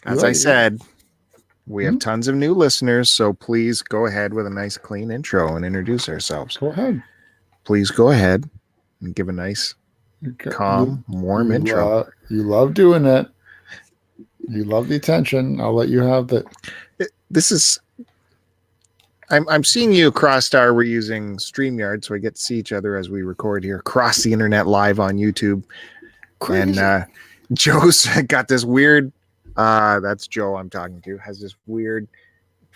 As I said, we have tons of new listeners, so please go ahead with a nice clean intro and introduce ourselves. Go ahead. Please go ahead and give a nice, calm, warm intro. You love doing it. You love the attention. I'll let you have that. This is... I'm seeing you across we're using StreamYard, so I get to see each other as we record here across the internet live on YouTube. Crazy. And Joe's got this weird, that's Joe I'm talking to, has this weird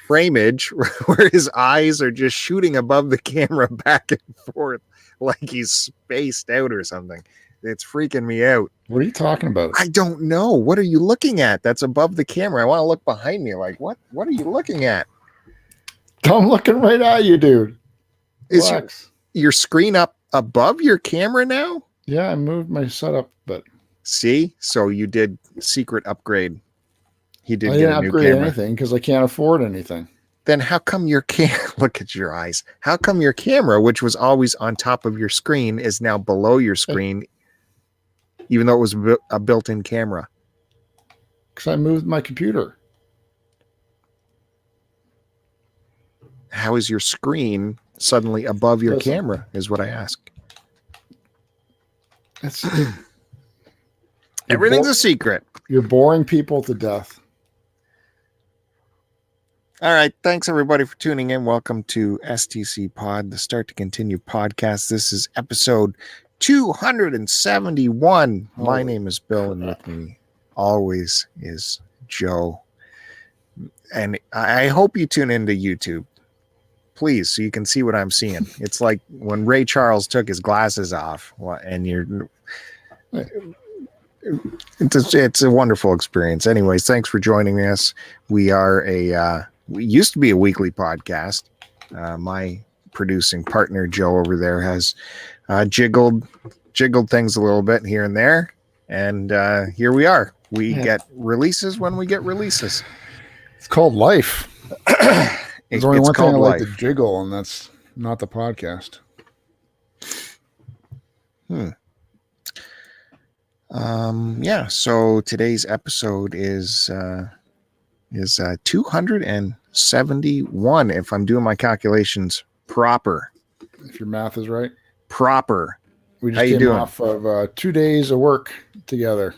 frameage where his eyes are just shooting above the camera back and forth like he's spaced out or something. It's freaking me out. What are you talking about? I don't know. What are you looking at that's above the camera? I want to look behind me. Like, what are you looking at? I'm looking right at you, dude. Is your screen up above your camera now? Yeah, I moved my setup, but see, so you did secret upgrade. He did. I didn't upgrade anything because I can't afford anything. Then how come your look at your eyes? How come your camera, which was always on top of your screen, is now below your screen, even though it was a built-in camera? Because I moved my computer. How is your screen suddenly above your camera is what I ask. Everything's a secret. You're boring people to death. All right. Thanks, everybody, for tuning in. Welcome to STCPod, the Start to Continue podcast. This is episode 271. My name is Bill, and with me always is Joe. And I hope you tune into YouTube, please, so you can see what I'm seeing. It's like when Ray Charles took his glasses off, and it's a wonderful experience. Anyways, thanks for joining us. We are we used to be a weekly podcast. My producing partner Joe over there has jiggled things a little bit here and there, and here we are. We get releases when we get releases. It's called life. There's only one thing I like to jiggle, and that's not the podcast. Yeah. So today's episode is 271, if I'm doing my calculations proper. If your math is right. Proper. We just came off of 2 days of work together.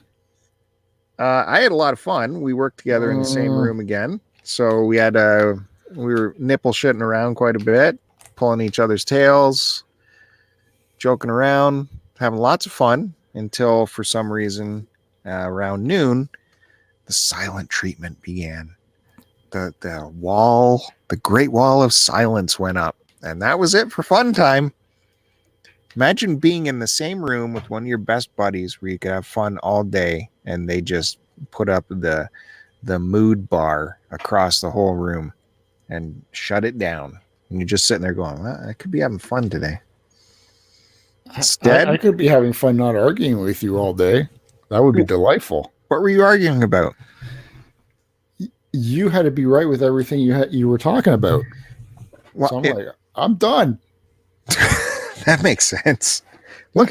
I had a lot of fun. We worked together in the same room again. So we were nipple shitting around quite a bit, pulling each other's tails, joking around, having lots of fun until, for some reason, around noon, the silent treatment began. The Great Wall of Silence went up, and that was it for fun time. Imagine being in the same room with one of your best buddies where you could have fun all day, and they just put up the mood bar across the whole room and shut it down. And you're just sitting there going, well, I could be having fun today. Instead, I could be having fun not arguing with you all day. That would be delightful. What were you arguing about? You had to be right with everything you were talking about. Well, so I'm done. That makes sense. Look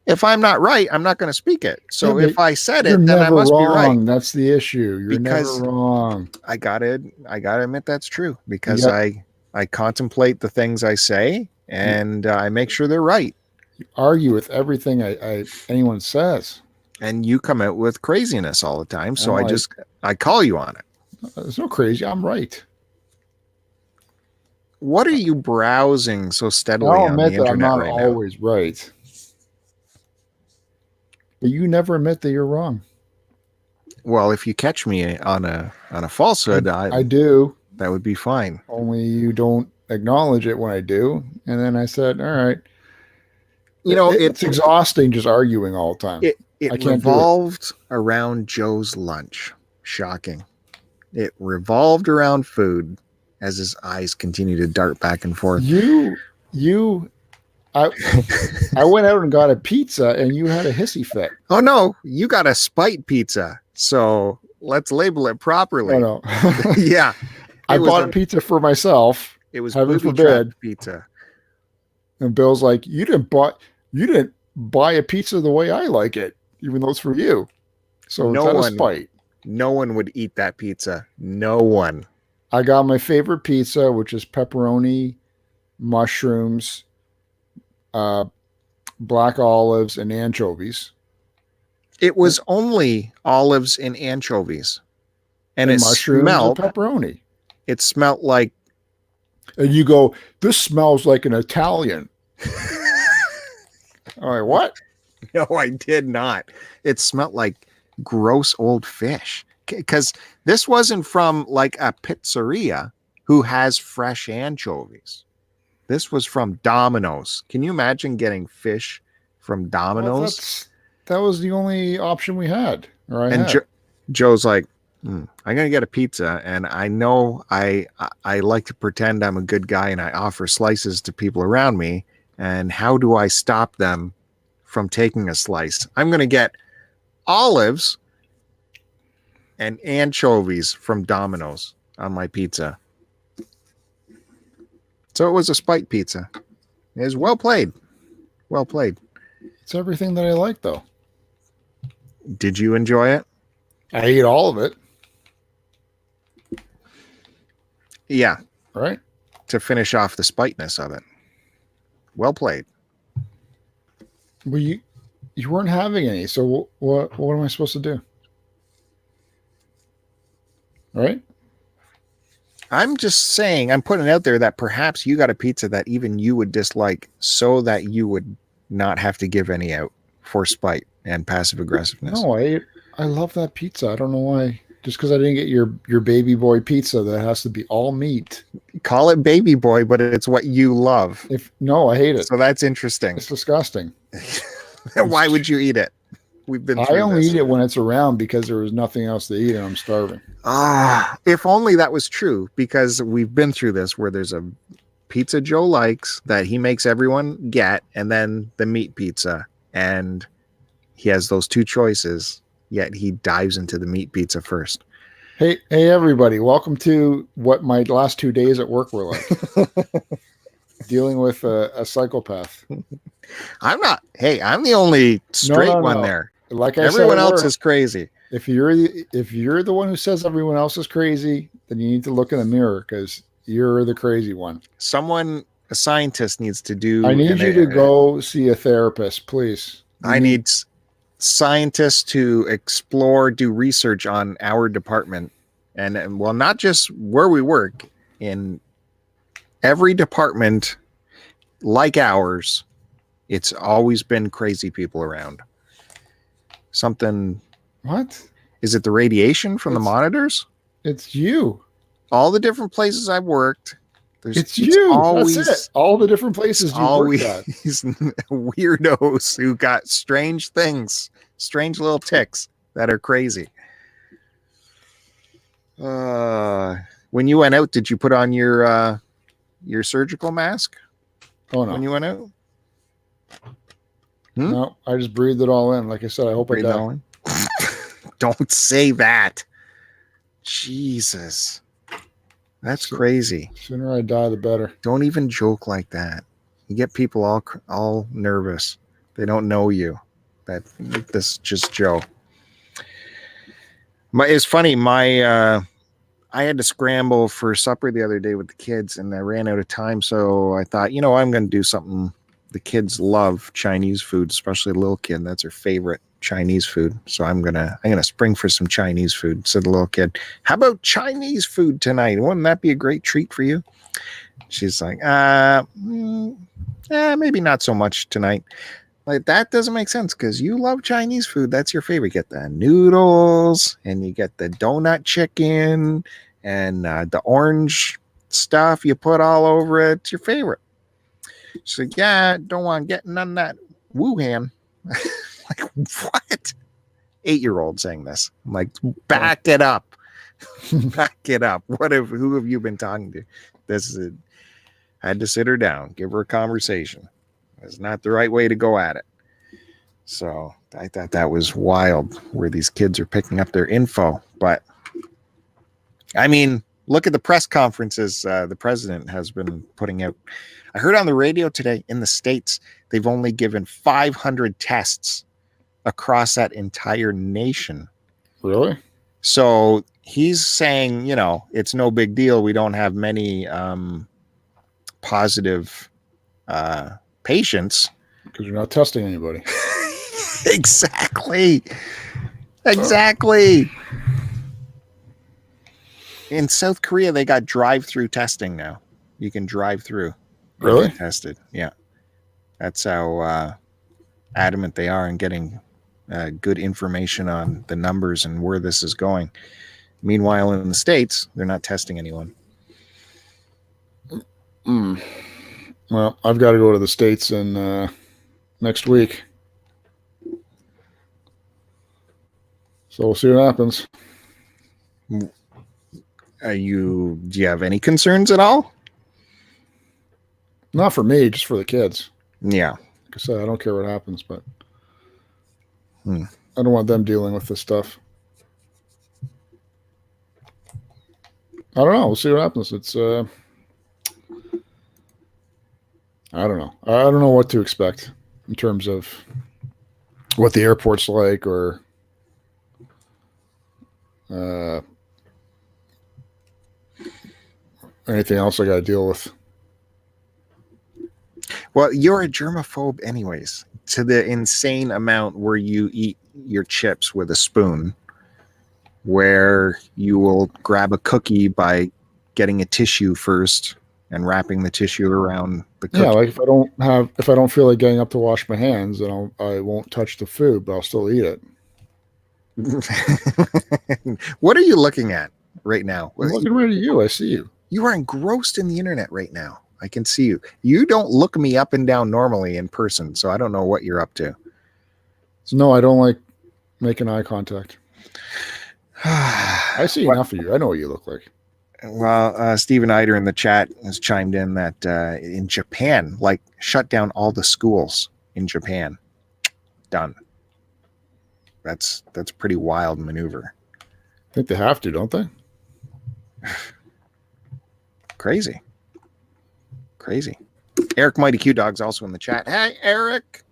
if I'm not right, I'm not going to speak it. So if I said it, then I must be right. That's the issue. You're never wrong. I gotta admit that's true, because I contemplate the things I say, and I make sure they're right. You argue with everything anyone says. And you come out with craziness all the time. So I call you on it. There's no crazy. I'm right. What are you browsing so steadily on the internet I'm not right now? Always right. But you never admit that you're wrong. Well, if you catch me on a falsehood, I do. That would be fine. Only you don't acknowledge it when I do. And then I said, all right. It's exhausting just arguing all the time. It revolved around Joe's lunch. Shocking. It revolved around food as his eyes continue to dart back and forth. I went out and got a pizza, and you had a hissy fit. Oh, no. You got a spite pizza. So let's label it properly. Oh, no. Yeah. I bought a pizza for myself. It was booby trap pizza. And Bill's like, you didn't buy a pizza the way I like it, even though it's for you. So it's out of spite. No one would eat that pizza. No one. I got my favorite pizza, which is pepperoni, mushrooms, black olives, and anchovies. It was only olives and anchovies. And it mushrooms smelled and pepperoni. It smelled like. And you go, this smells like an Italian. All right, what? No, I did not. It smelled like gross old fish. Because this wasn't from like a pizzeria who has fresh anchovies. This was from Domino's. Can you imagine getting fish from Domino's? That was the only option we had. Joe's like, I'm gonna get a pizza, and I know I like to pretend I'm a good guy, and I offer slices to people around me. And how do I stop them from taking a slice? I'm gonna get olives and anchovies from Domino's on my pizza. So it was a spite pizza. It was well played. Well played. It's everything that I like, though. Did you enjoy it? I ate all of it. Yeah. Right? To finish off the spiteness of it. Well played. Well, you weren't having any, so what am I supposed to do? All right? I'm just saying, I'm putting it out there that perhaps you got a pizza that even you would dislike so that you would not have to give any out for spite and passive aggressiveness. No, I love that pizza. I don't know why. Just because I didn't get your baby boy pizza that has to be all meat. Call it baby boy, but it's what you love. No, I hate it. So that's interesting. It's disgusting. Why would you eat it? I only eat it when it's around because there was nothing else to eat and I'm starving. If only that was true, because we've been through this where there's a pizza Joe likes that he makes everyone get, and then the meat pizza, and he has those two choices, yet he dives into the meat pizza first. Hey everybody, welcome to what my last 2 days at work were like. Dealing with a psychopath. I'm the only straight one there. Like everyone else is crazy. If you're the one who says everyone else is crazy, then you need to look in the mirror because you're the crazy one. A scientist needs to do. I need you to go see a therapist, please. I need scientists to explore, do research on our department, and well, not just where we work, in every department like ours. It's always been crazy people around. Something. What? Is it the radiation from the monitors? It's you. All the different places I've worked. It's you. Always, that's it. All the different places you worked at. Weirdos who got strange things, strange little ticks that are crazy. When you went out, did you put on your surgical mask? Oh no. When you went out? No, I just breathed it all in. Like I said, I hope I die. Don't say that. Jesus. That's crazy. The sooner I die, the better. Don't even joke like that. You get people all nervous. They don't know you. This is just Joe. It's funny. I had to scramble for supper the other day with the kids, and I ran out of time. So I thought, I'm going to do something. The kids love Chinese food, especially the little kid. That's her favorite Chinese food. So I'm gonna spring for some Chinese food. Said the little kid, "How about Chinese food tonight? Wouldn't that be a great treat for you?" She's like, maybe not so much tonight. Like, that doesn't make sense because you love Chinese food. That's your favorite. You get the noodles and you get the donut chicken and the orange stuff you put all over it. It's your favorite. She's like, yeah, don't want to get none of that Wuhan. Like, what? 8-year-old saying this. I'm like, back it up. Back it up. Who have you been talking to? I had to sit her down, give her a conversation. It's not the right way to go at it. So I thought that was wild where these kids are picking up their info. But I mean, look at the press conferences the president has been putting out. I heard on the radio today in the States, they've only given 500 tests across that entire nation Really? So he's saying, it's no big deal. We don't have many positive patients. Because you're not testing anybody. Exactly. In South Korea, they got drive-through testing now. You can drive through. Really? Get tested. Yeah. That's how adamant they are in getting good information on the numbers and where this is going. Meanwhile, in the States, they're not testing anyone. Well, I've got to go to the States in next week. So we'll see what happens. Do you have any concerns at all? Not for me, just for the kids. Yeah. Like I said, I don't care what happens, but I don't want them dealing with this stuff. I don't know. We'll see what happens. It's I don't know. I don't know what to expect in terms of what the airport's like or anything else I got to deal with. Well, you're a germaphobe anyways, to the insane amount where you eat your chips with a spoon, where you will grab a cookie by getting a tissue first and wrapping the tissue around the cookie. Yeah, like if I don't feel like getting up to wash my hands, then I won't touch the food, but I'll still eat it. What are you looking at right now? I'm looking right at you. I see you. You are engrossed in the internet right now. I can see you. You don't look me up and down normally in person, so I don't know what you're up to. No, I don't like making eye contact. I see enough of you. I know what you look like. Well, Stephen Eider in the chat has chimed in that in Japan, like shut down all the schools in Japan. Done. That's a pretty wild maneuver. I think they have to, don't they? Crazy. Eric Mighty Q Dog's also in the chat. Hey, Eric.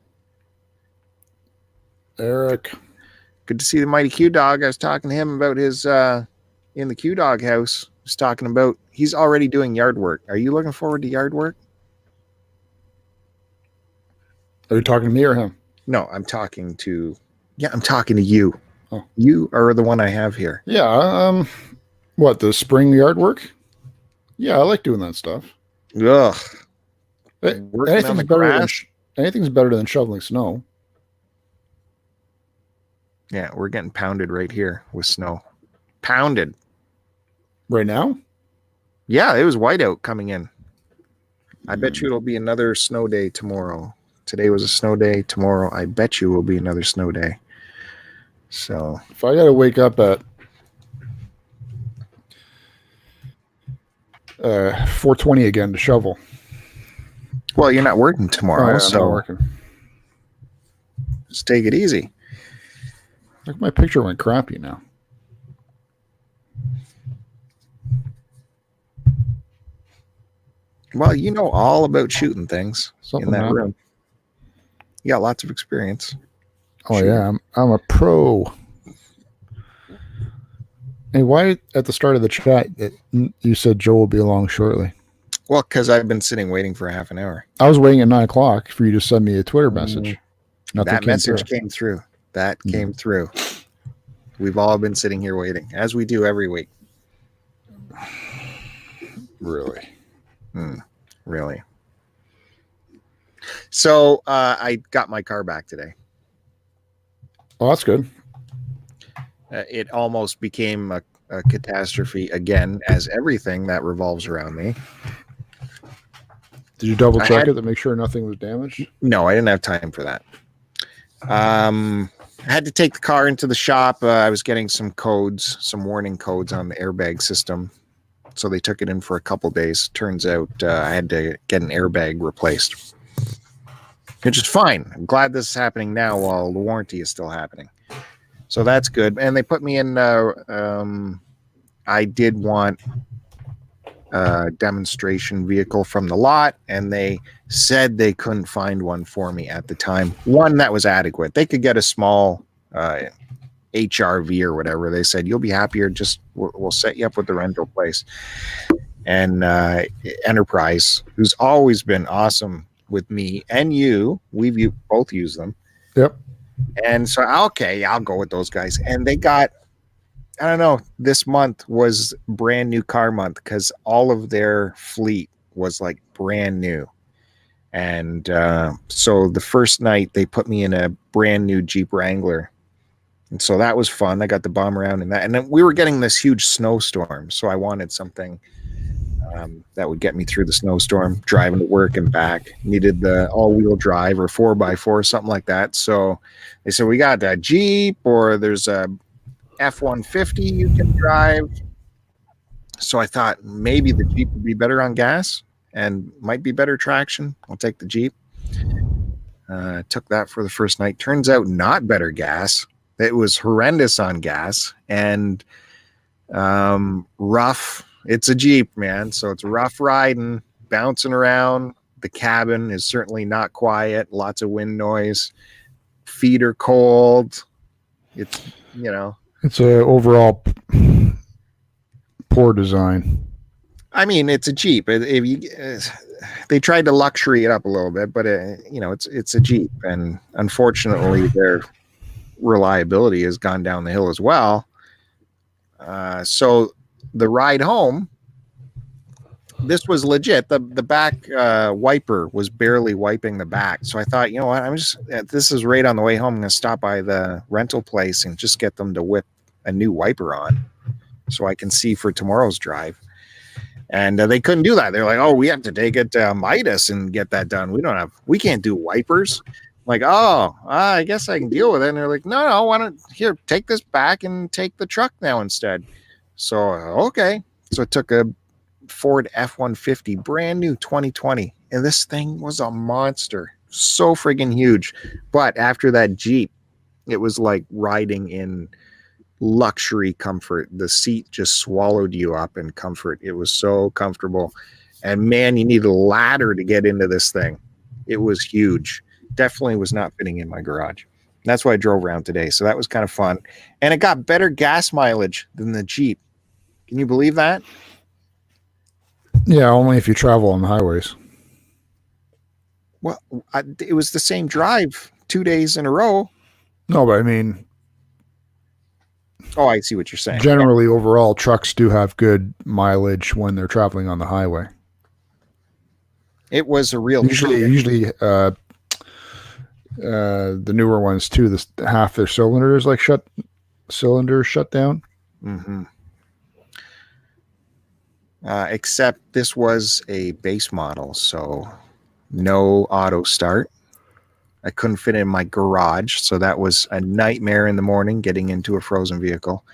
Good to see the Mighty Q Dog. I was talking to him about his in the Q Dog house. He's talking about he's already doing yard work. Are you looking forward to yard work? Are you talking to me or him? No, I'm talking to you. Oh. You are the one I have here. Yeah. What, the spring yard work? Yeah, I like doing that stuff. Ugh. Anything's better than shoveling snow. Yeah, we're getting pounded right here with snow. Pounded. Right now? Yeah, it was whiteout coming in. I bet you it'll be another snow day tomorrow. Today was a snow day. Tomorrow, I bet you will be another snow day. So if I got to wake up at 4:20 again to shovel. Well, you're not working tomorrow, I'm so not working. Just take it easy. Like my picture went crappy now. Well, you know all about shooting things Something in that happened. room. You got lots of experience. Oh yeah, I'm a pro. Hey, why at the start of the chat you said Joe will be along shortly? Well, because I've been sitting waiting for a half an hour. I was waiting at 9 o'clock for you to send me a Twitter message. That message came through. That came through. We've all been sitting here waiting, as we do every week. Really? Really. So I got my car back today. Oh, that's good. It almost became a catastrophe again, as everything that revolves around me. Did you double check it to make sure nothing was damaged? No, I didn't have time for that. I had to take the car into the shop. I was getting some warning codes on the airbag system. So they took it in for a couple days. Turns out I had to get an airbag replaced, which is fine. I'm glad this is happening now while the warranty is still happening. So that's good. And they put me in, I did want a demonstration vehicle from the lot, and they said they couldn't find one for me at the time. One that was adequate. They could get a small HRV or whatever. They said, you'll be happier. Just we'll set you up with the rental place. And Enterprise, who's always been awesome with me and you, we've both used them. Yep. And so, okay, I'll go with those guys. And they got, I don't know, this month was brand new car month because all of their fleet was like brand new. And so the first night they put me in a brand new Jeep Wrangler. And so that was fun. I got to bomb around in that. And then we were getting this huge snowstorm. So I wanted something that would get me through the snowstorm, driving to work and back. Needed the all-wheel drive or 4x4, something like that. So they said, we got a Jeep, or there's a F-150 you can drive. So I thought maybe the Jeep would be better on gas and might be better traction. I'll take the Jeep. Took that for the first night. Turns out not better gas. It was horrendous on gas and rough. It's a Jeep, man. So it's rough riding, bouncing around. The cabin is certainly not quiet. Lots of wind noise. Feet are cold. It's, you know. It's a overall poor design. I mean, it's a Jeep. They tried to luxury it up a little bit, but you know, it's a Jeep, and unfortunately, their reliability has gone down the hill as well. So the ride home, this was legit. The back wiper was barely wiping the back, so I thought, you know what, this is right on the way home. I'm going to stop by the rental place and just get them to whip a new wiper on, so I can see for tomorrow's drive. And they couldn't do that. They're like, oh, we have to take it to Midas and get that done. We can't do wipers. I'm like, oh, I guess I can deal with it. And they're like, no, why don't, here, take this back and take the truck now instead. So, okay. So it took a Ford F-150, brand new 2020. And this thing was a monster. So friggin' huge. But after that Jeep, it was like riding in luxury comfort. The seat just swallowed you up in comfort. It was so comfortable. And man, you need a ladder to get into this thing. It was huge. Definitely was not fitting in my garage. That's why I drove around today. So that was kind of fun. And it got better gas mileage than the Jeep. Can you believe that? Yeah, only if you travel on the highways. Well, it was the same drive 2 days in a row. No, but I mean, oh, I see what you're saying. Generally, overall, trucks do have good mileage when they're traveling on the highway. It was a real usually the newer ones too. Half their cylinders shut down. Mm-hmm. Except this was a base model, so no auto start. I couldn't fit in my garage, so that was a nightmare in the morning getting into a frozen vehicle.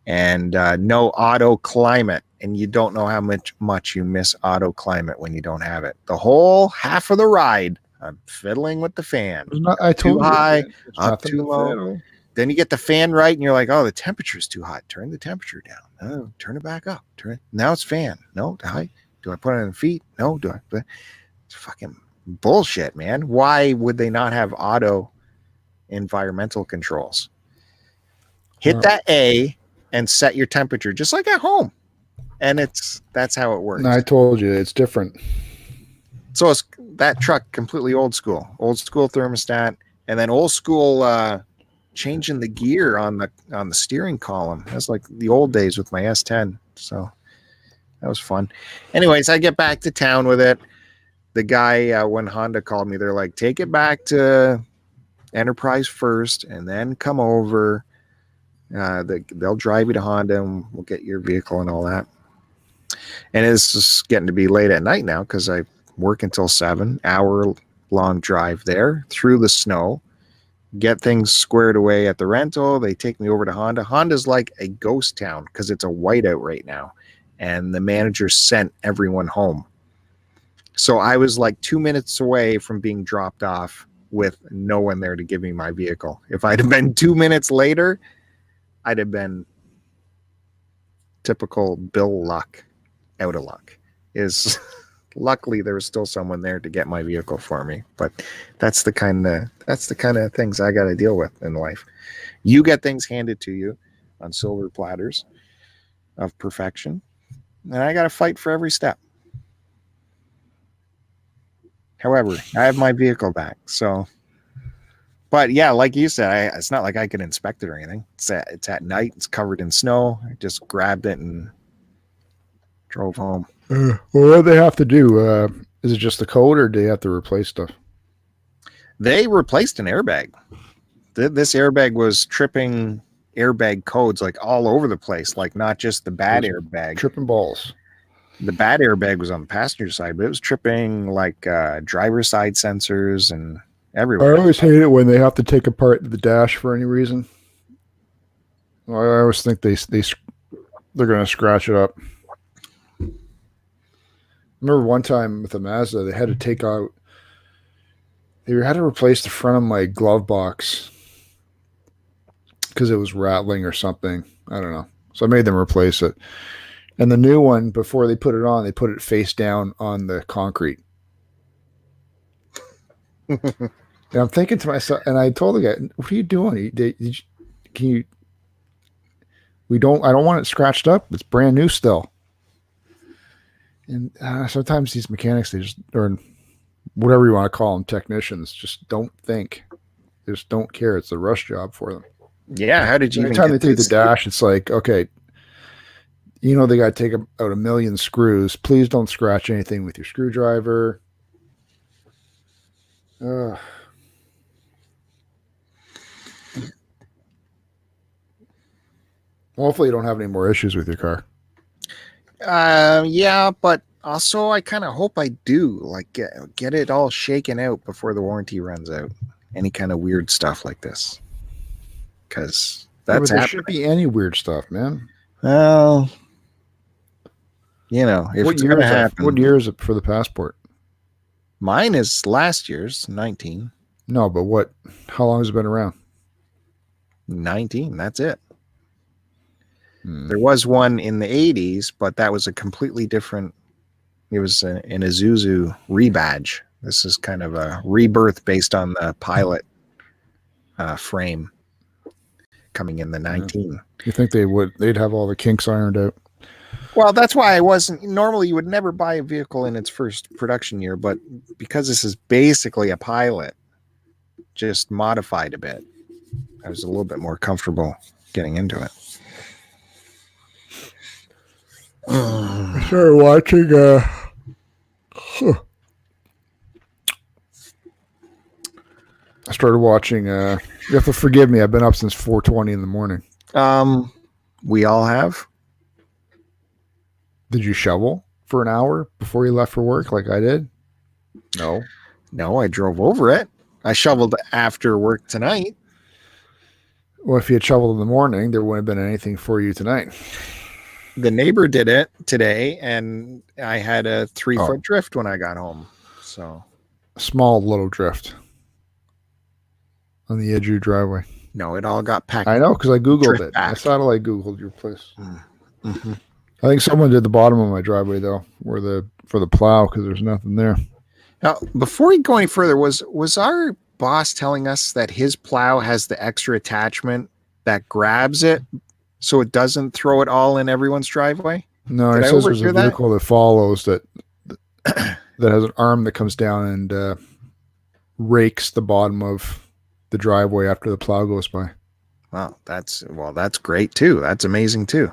And no auto climate, and you don't know how much you miss auto climate when you don't have it. The whole half of the ride, I'm fiddling with the fan. Too high, up too low. Then you get the fan right, and you're like, oh, the temperature's too hot. Turn the temperature down. No, turn it back up. Now it's fan. No, high. Do I put it on feet? No, do I? It's fucking bullshit, man. Why would they not have auto environmental controls? Hit that A and set your temperature just like at home, and that's how it works. No, I told you it's different. So it's that truck completely old school thermostat, and then old school changing the gear on the steering column. That's like the old days with my S10. So that was fun. Anyways, I get back to town with it. The guy, when Honda called me, they're like, take it back to Enterprise first and then come over. They'll drive you to Honda and we'll get your vehicle and all that. And it's just getting to be late at night now because I work until 7, hour-long drive there through the snow, get things squared away at the rental. They take me over to Honda. Honda's like a ghost town because it's a whiteout right now. And the manager sent everyone home. So I was like 2 minutes away from being dropped off with no one there to give me my vehicle. If I'd have been 2 minutes later, I'd have been typical Bill Luck, out of luck. Luckily, there was still someone there to get my vehicle for me. But that's the kind of things I got to deal with in life. You get things handed to you on silver platters of perfection, and I got to fight for every step. However, I have my vehicle back, so. But yeah, like you said, it's not like I can inspect it or anything. It's at night. It's covered in snow. I just grabbed it and drove home. Well, what do they have to do? Is it just the code, or do they have to replace stuff? They replaced an airbag. This airbag was tripping airbag codes like all over the place, like not just the bad airbag. Tripping balls. The bad airbag was on the passenger side, but it was tripping like driver side sensors and everywhere. I always hate it when they have to take apart the dash for any reason. I always think they're going to scratch it up. I remember one time with a Mazda, they had to take out. They had to replace the front of my glove box because it was rattling or something. I don't know. So I made them replace it. And the new one, before they put it on, they put it face down on the concrete. And I'm thinking to myself, and I told the guy, "What are you doing? Can you? I don't want it scratched up. It's brand new still." And sometimes these mechanics, or whatever you want to call them, technicians, just don't think. They just don't care. It's a rush job for them. Yeah. How did you? Every time they take the dash, it's like, okay, they got to take out a million screws. Please don't scratch anything with your screwdriver. Hopefully you don't have any more issues with your car. Yeah, but also I kind of hope I do, like get it all shaken out before the warranty runs out. Any kind of weird stuff like this, because that's there should be any weird stuff, man. Well, if it's gonna happen. What year is it for the passport? Mine is last year's 19. No, but how long has it been around? 19. That's it. There was one in the 80s, but that was a completely different. It was an Isuzu rebadge. This is kind of a rebirth based on the Pilot frame coming in the 19. You think they'd have all the kinks ironed out? Well, that's why I wasn't. Normally, you would never buy a vehicle in its first production year, but because this is basically a Pilot, just modified a bit, I was a little bit more comfortable getting into it. I started watching. I started watching. You have to forgive me. I've been up since 4:20 in the morning. We all have. Did you shovel for an hour before you left for work, like I did? No, I drove over it. I shoveled after work tonight. Well, if you had shoveled in the morning, there wouldn't have been anything for you tonight. The neighbor did it today, and I had a 3-foot drift when I got home. So a small little drift on the edge of your driveway. No, it all got packed. I know, because I Googled it. I satellite Googled your place. Mm-hmm. I think someone did the bottom of my driveway, though, for the plow, because there's nothing there. Now, before we go any further, was our boss telling us that his plow has the extra attachment that grabs it so it doesn't throw it all in everyone's driveway? No, it says there's a vehicle that follows that has an arm that comes down and rakes the bottom of the driveway after the plow goes by. Wow, that's great too. That's amazing too.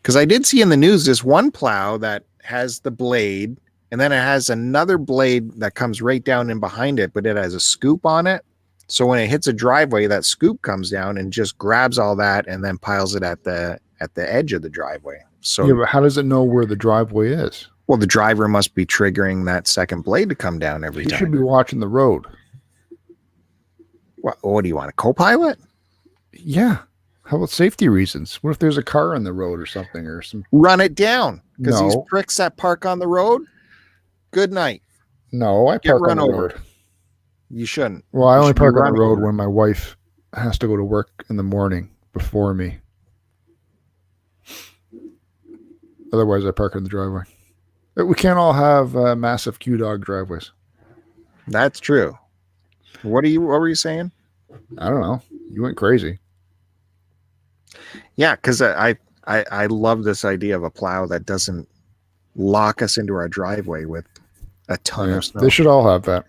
Because I did see in the news this one plow that has the blade, and then it has another blade that comes right down in behind it, but it has a scoop on it. So when it hits a driveway, that scoop comes down and just grabs all that and then piles it at the edge of the driveway. So yeah, but how does it know where the driveway is? Well, the driver must be triggering that second blade to come down every time. You should be watching the road. What do you want, a co-pilot? Yeah. How about safety reasons? What if there's a car on the road or something, or some? Run it down, because these pricks that park on the road. Good night. No, I park on the road. You shouldn't. Well, I only park on the road when my wife has to go to work in the morning before me. Otherwise, I park in the driveway. We can't all have massive Q-Dog driveways. That's true. What were you saying? I don't know. You went crazy. Yeah, because I love this idea of a plow that doesn't lock us into our driveway with a ton of snow. They should all have that.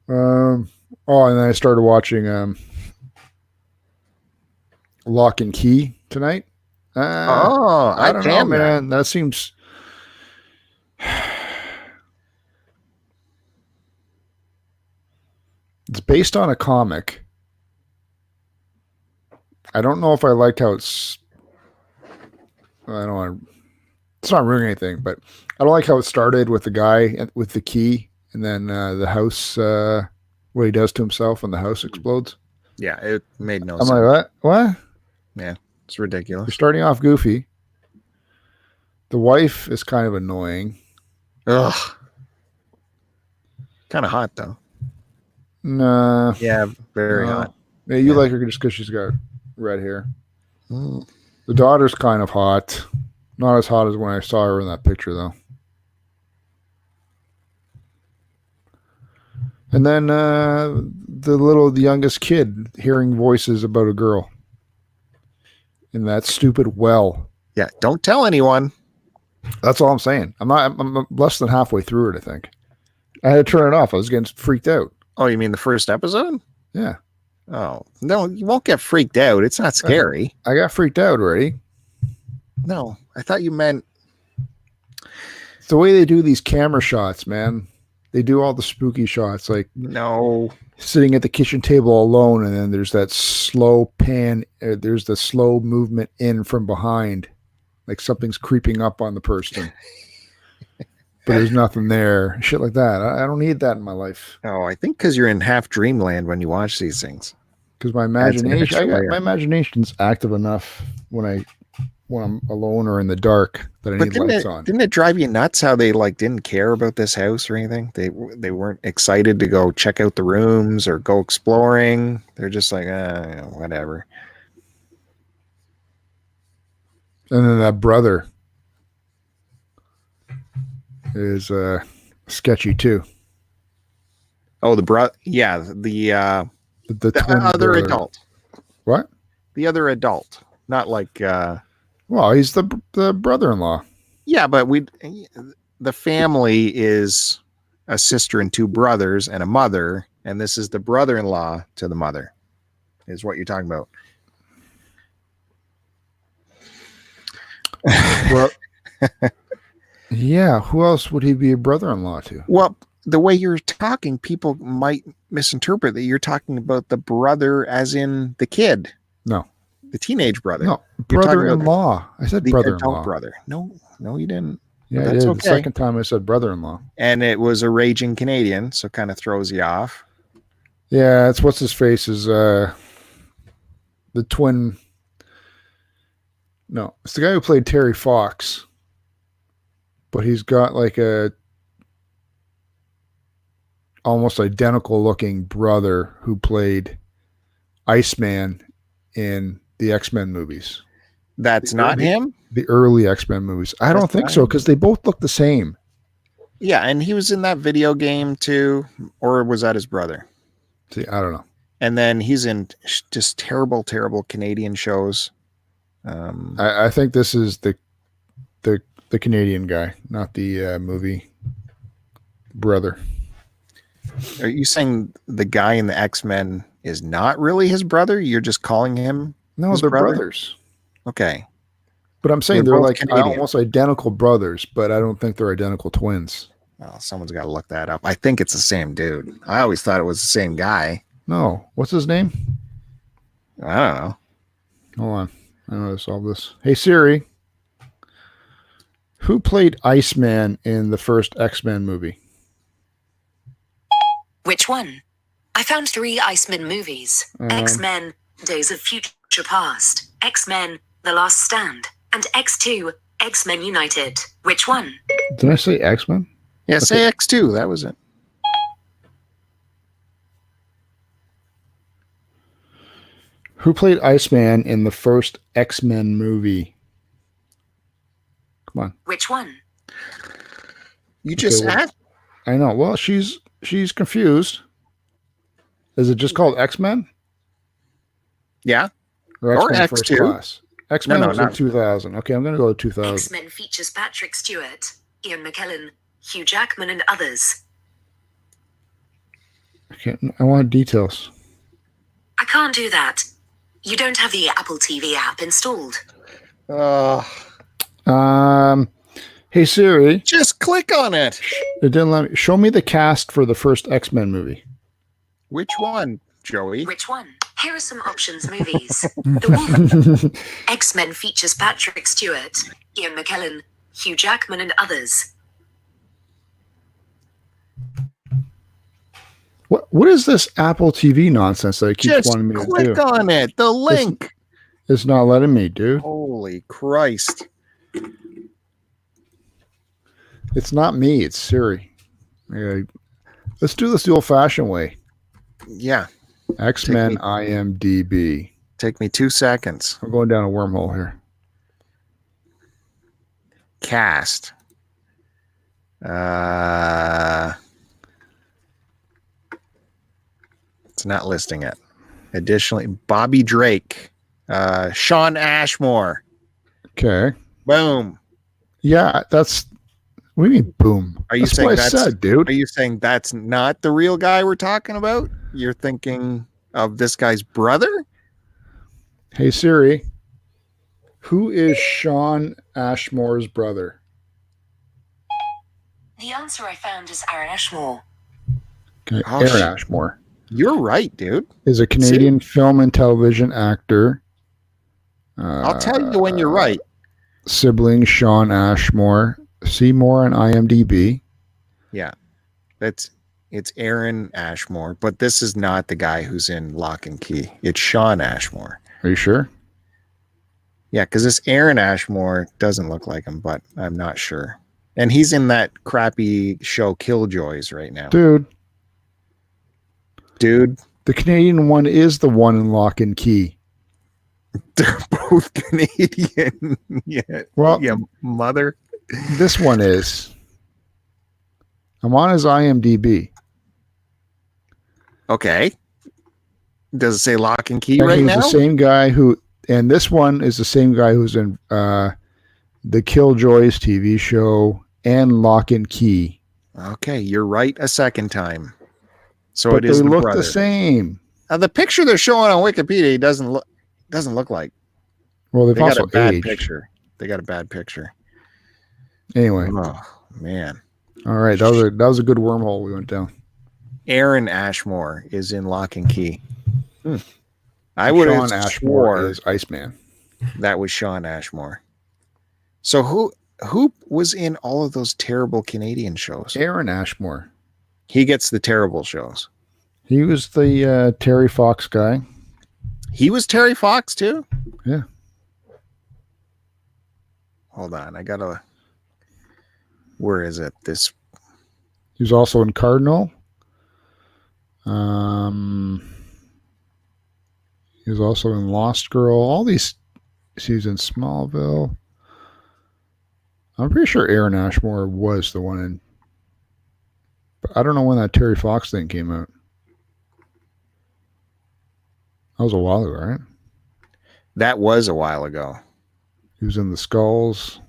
And then I started watching Lock and Key tonight. I don't know, man. That seems. It's based on a comic. I don't know if I liked how it's. I don't want to. It's not ruining anything, but I don't like how it started with the guy with the key, and then the house. What he does to himself, and the house explodes. Yeah, it made no sense. I'm like, what? Yeah, it's ridiculous. You're starting off goofy. The wife is kind of annoying. Ugh. Kind of hot though. Nah. Yeah, very hot. Yeah, you like her just because she's got red hair. Mm. The daughter's kind of hot. Not as hot as when I saw her in that picture, though. And then the youngest kid hearing voices about a girl in that stupid well. Yeah, don't tell anyone. That's all I'm saying. I'm less than halfway through it, I think. I had to turn it off. I was getting freaked out. Oh, you mean the first episode? Yeah. Oh, no, you won't get freaked out. It's not scary. I got freaked out already. No, I thought you meant... It's the way they do these camera shots, man. They do all the spooky shots, like no, sitting at the kitchen table alone, and then there's that slow pan. There's the slow movement in from behind, like something's creeping up on the person, but there's nothing there. Shit like that. I don't need that in my life. Oh, I think because you're in half dreamland when you watch these things. Because my imagination's active enough when I'm alone or in the dark that I need lights on. Didn't it drive you nuts how they didn't care about this house or anything? They weren't excited to go check out the rooms or go exploring. They're just like, whatever. And then that brother is sketchy too. Oh, the brother. Yeah, the other brother. Adult. What? The other adult, not like. Well, he's the brother-in-law. Yeah, but the family is a sister and two brothers and a mother, and this is the brother-in-law to the mother, is what you're talking about. Well, yeah, who else would he be a brother-in-law to? Well, the way you're talking, people might misinterpret that you're talking about the brother as in the kid. No. The teenage brother. No, brother-in-law. I said brother-in-law. Brother. No, you didn't. Yeah, I did. Okay. The second time I said brother-in-law. And it was a raging Canadian, so kind of throws you off. Yeah, it's what's his face is the twin. No, it's the guy who played Terry Fox. But he's got like a almost identical looking brother who played Iceman in the X-Men movies. That's not him? The early X-Men movies. I don't think so, because they both look the same. Yeah, and he was in that video game too, or was that his brother? See, I don't know. And then he's in just terrible, terrible Canadian shows. I think this is the Canadian guy, not the movie brother. Are you saying the guy in the X-Men is not really his brother? You're just calling him? No, they're brothers. Okay. But I'm saying they're like almost identical brothers, but I don't think they're identical twins. Well, someone's got to look that up. I think it's the same dude. I always thought it was the same guy. No. What's his name? I don't know. Hold on. I know how to solve this. Hey, Siri. Who played Iceman in the first X-Men movie? Which one? I found 3 Iceman movies. X-Men, Days of Future Past, X-Men, The Last Stand, and X2, X-Men United. Which one? Did I say X-Men? Yeah, okay. Say X2. That was it. Who played Iceman in the first X-Men movie? Come on. Which one? You just well, asked? I know. Well, she's confused. Is it just called X-Men? Yeah. Or Or X-Men First X2. Class? X-Men No, was in not- 2000. Okay, I'm going to go to 2000. X-Men features Patrick Stewart, Ian McKellen, Hugh Jackman, and others. I want details. I can't do that. You don't have the Apple TV app installed. Hey Siri, Just click on it. it didn't let me. Show me the cast for the first X-Men movie. Which one, Joey? Which one? Here are some options movies. The Wolf. X-Men features Patrick Stewart, Ian McKellen, Hugh Jackman, and others. What is this Apple TV nonsense that it keeps Just wanting me to click do? on it. The link. It's not letting me, dude. Holy Christ. It's not me. It's Siri. Let's do this the old-fashioned way. Yeah. X-Men IMDb. Take me 2 seconds. I'm going down a wormhole here. Cast. It's not listing it. Additionally, Bobby Drake, Sean Ashmore. Okay. Boom. Yeah, that's. What do you mean, boom? Are you that's saying what I that's said, dude? Are you saying that's not the real guy we're talking about? You're thinking of this guy's brother? Hey Siri, who is Sean Ashmore's brother? The answer I found is Aaron Ashmore. Okay, Oh, Aaron shit. Ashmore You're right, dude. is a Canadian film and television actor. I'll tell you when you're right. Sibling Sean Ashmore. See more on IMDb. Yeah. It's Aaron Ashmore, but this is not the guy who's in Lock and Key. It's Sean Ashmore. Are you sure? Yeah, because this Aaron Ashmore doesn't look like him, but I'm not sure. And he's in that crappy show Killjoys right now. Dude, the Canadian one is the one in Lock and Key. They're both Canadian. Yeah. Well, yeah, mother. This one is. I'm on his IMDb. Okay. Does it say Lock and Key And right he's now? the same guy who, and this one is the same guy who's in the Killjoys TV show and Lock and Key. Okay, you're right a second time. So But it is they the look brother. the same. The picture they're showing on Wikipedia doesn't look like. Well, they've They got also a bad aged. picture. They got a bad picture. Anyway, Oh man. all right, that was a good wormhole we went down. Aaron Ashmore is in Lock and Key. I would have Sean Ashmore swore is Iceman. that was Sean Ashmore. So who was in all of those terrible Canadian shows? Aaron Ashmore. He gets the terrible shows. He was the Terry Fox guy. He was Terry Fox too? Yeah. Hold on, where is it? He was also in Cardinal. He was also in Lost Girl. All these. He was in Smallville. I'm pretty sure Aaron Ashmore was the one in. But I don't know when that Terry Fox thing came out. That was a while ago, right? That was a while ago. He was in The Skulls.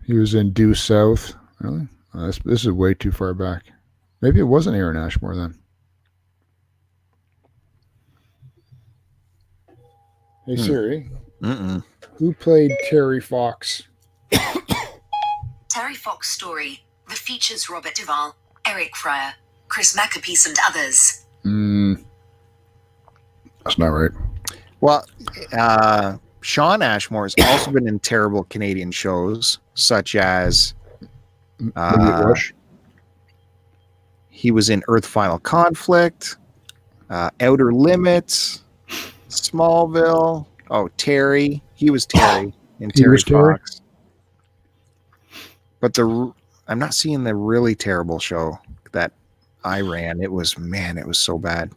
He was in Due South. Really? Oh, this is way too far back. Maybe it wasn't Aaron Ashmore then. Hey Siri, who played Terry Fox? Terry Fox story that features Robert Duvall, Eric Fryer, Chris Macapese, and others. That's not right. Well, Sean Ashmore has also been in terrible Canadian shows, such as he was in Earth Final Conflict, Outer Limits, Smallville. Oh, Terry. He was Terry in Terry Fox. But I'm not seeing the really terrible show that I ran. It was so bad.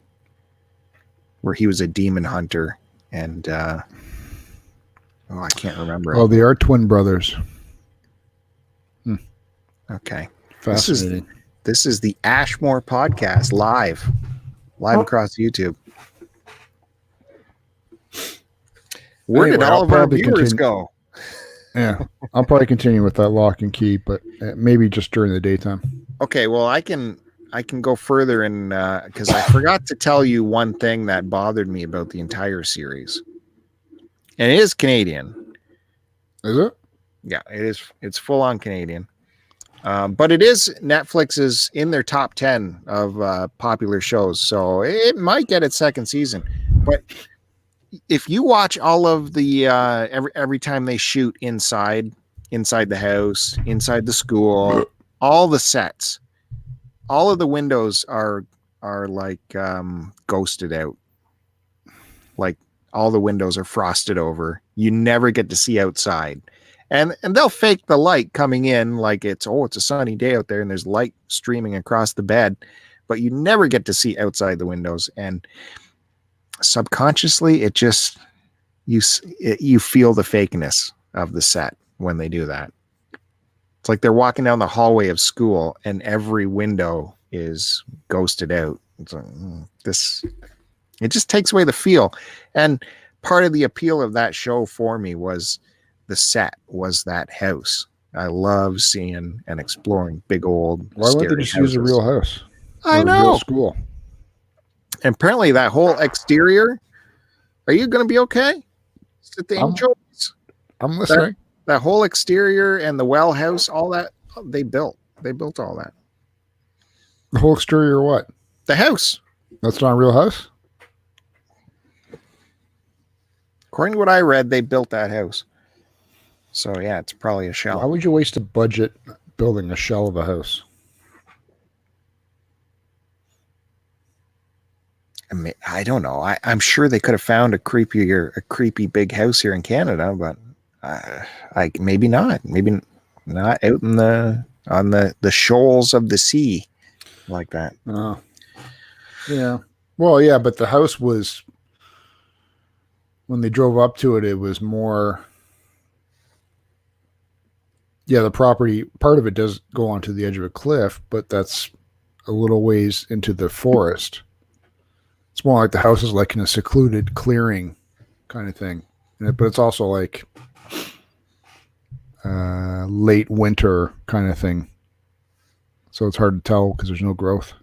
where he was a demon hunter, and I can't remember. Oh, they are twin brothers. Okay. Fascinating. This is the Ashmore podcast live across YouTube. Where did all of our viewers go? Yeah, I'll probably continue with that lock and key, but maybe just during the daytime. Okay, well, I can go further, and because I forgot to tell you one thing that bothered me about the entire series, and it is Canadian. Is it? Yeah, it is. It's full on Canadian, but it is Netflix is in their top 10 of popular shows, so it might get its second season. But if you watch all of the every time they shoot inside the house, inside the school, all the sets, all of the windows are like ghosted out. Like all the windows are frosted over. You never get to see outside. And they'll fake the light coming in like it's a sunny day out there and there's light streaming across the bed, but you never get to see outside the windows. And subconsciously, it just you feel the fakeness of the set when they do that. It's like they're walking down the hallway of school and every window is ghosted out. It's like, it just takes away the feel. And part of the appeal of that show for me was the set, was that house. I love seeing and exploring big old. Why wouldn't they just use a real house? I know. A real school. And apparently that whole exterior, are you going to be okay? Is it the Angels? I'm listening. That whole exterior and the well house, all that they built all that. The whole exterior, what? The house. That's not a real house? According to what I read, they built that house. So yeah, it's probably a shell. Why would you waste a budget building a shell of a house? I don't know. I'm sure they could have found a creepy big house here in Canada, but maybe not. Maybe not out in on the shoals of the sea like that. Oh, yeah. Well, yeah, but the house was, when they drove up to it, it was more. Yeah, the property, part of it does go onto the edge of a cliff, but that's a little ways into the forest. It's more like the house is like in a secluded clearing kind of thing. But it's also like late winter kind of thing. So it's hard to tell because there's no growth.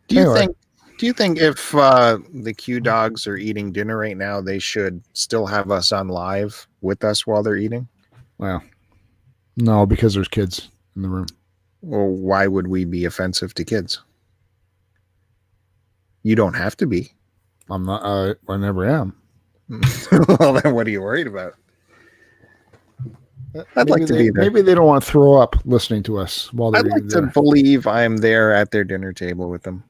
Do you think if the Q dogs are eating dinner right now, they should still have us on live with us while they're eating? Well, no, because there's kids in the room. Well, why would we be offensive to kids? You don't have to be. I'm not. I never am. Well, then what are you worried about? I'd like to be there. Maybe they don't want to throw up listening to us while they're I'd like there. to believe I'm there at their dinner table with them,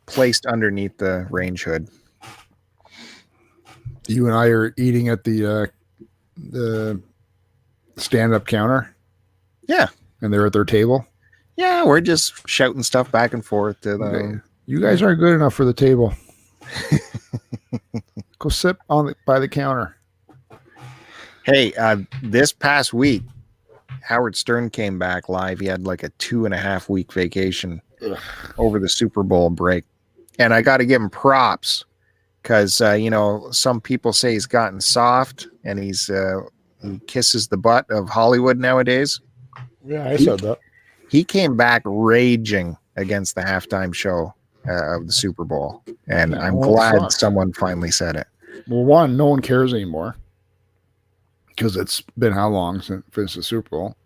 placed underneath the range hood. You and I are eating at the stand-up counter. Yeah, and they're at their table. Yeah, we're just shouting stuff back and forth to them. Okay. You guys aren't good enough for the table. Go sit by the counter. Hey, this past week, Howard Stern came back live. He had like a 2.5 week vacation over the Super Bowl break. And I got to give him props because, some people say he's gotten soft and he kisses the butt of Hollywood nowadays. Yeah, I said that. He came back raging against the halftime show of the Super Bowl. And I'm glad someone finally said it. Well, one, no one cares anymore because it's been how long since the Super Bowl?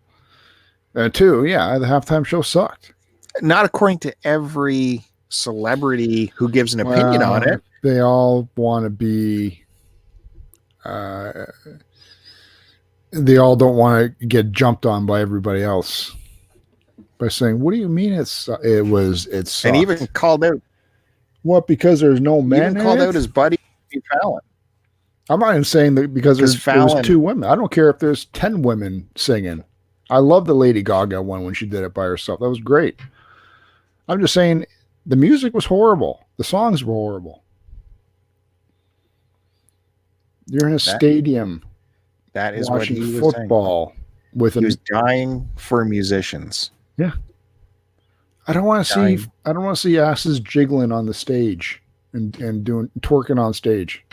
And two, yeah, the halftime show sucked. Not according to every celebrity who gives an opinion on it. They all want to be... they all don't want to get jumped on by everybody else by saying, "What do you mean it sucked?" And even called out what, because there's no men. Even called out his buddy Fallon. I'm not even saying that because there was 2 women. I don't care if there's 10 women singing. I love the Lady Gaga one when she did it by herself. That was great. I'm just saying The music was horrible. The songs were horrible. You're in a stadium That is what watching he was saying. football with He was dying for musicians. Yeah. I don't want to see asses jiggling on the stage and doing twerking on stage.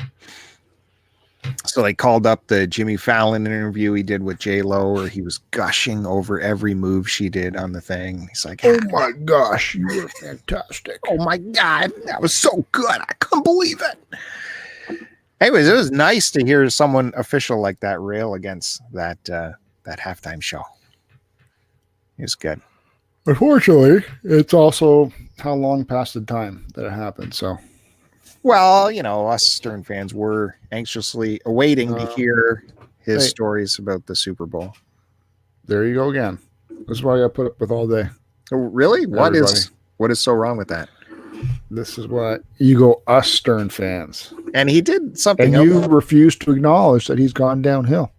So they called up the Jimmy Fallon interview he did with J-Lo, where he was gushing over every move she did on the thing. He's like, "Oh my gosh, you were fantastic! Oh my God, that was so good! I couldn't believe it." Anyways, it was nice to hear someone official like that rail against that halftime show. It was good. Unfortunately, it's also how long past the time that it happened. So, well, you know, us Stern fans were anxiously awaiting to hear his stories about the Super Bowl. There you go again. This is what I got put up with all day. Oh, really? What is so wrong with that? This is what you go, us Stern fans. And he did something and you refuse to acknowledge that he's gone downhill.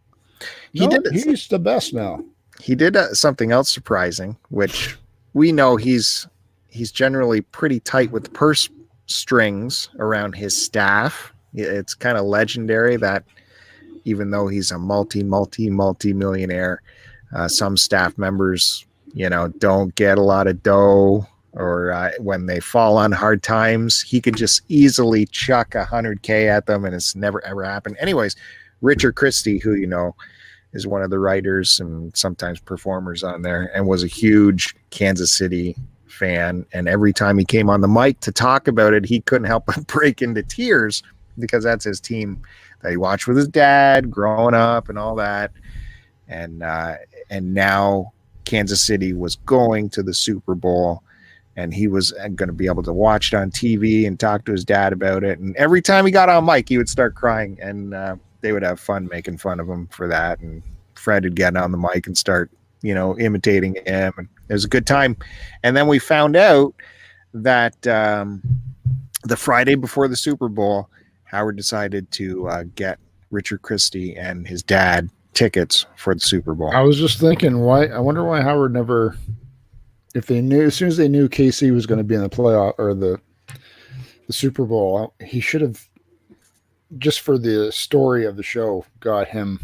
He's the best now. He did something else surprising, which we know he's generally pretty tight with the purse strings around his staff. It's kind of legendary that even though he's a multi-millionaire, some staff members, you know, don't get a lot of dough, or when they fall on hard times, he could just easily chuck $100K at them, and it's never ever happened. Anyways, Richard Christie, who you know is one of the writers and sometimes performers on there, and was a huge Kansas City fan. And every time he came on the mic to talk about it, he couldn't help but break into tears, because that's his team that he watched with his dad growing up and all that. And now Kansas City was going to the Super Bowl, and he was going to be able to watch it on TV and talk to his dad about it. And every time he got on mic, he would start crying, and they would have fun making fun of him for that. And Fred would get on the mic and start, you know, imitating him. And it was a good time. And then we found out that the Friday before the Super Bowl, Howard decided to get Richard Christie and his dad tickets for the Super Bowl. I was just thinking, why? I wonder why Howard never, if they knew, as soon as they knew KC was going to be in the playoff or the Super Bowl, he should have, just for the story of the show, got him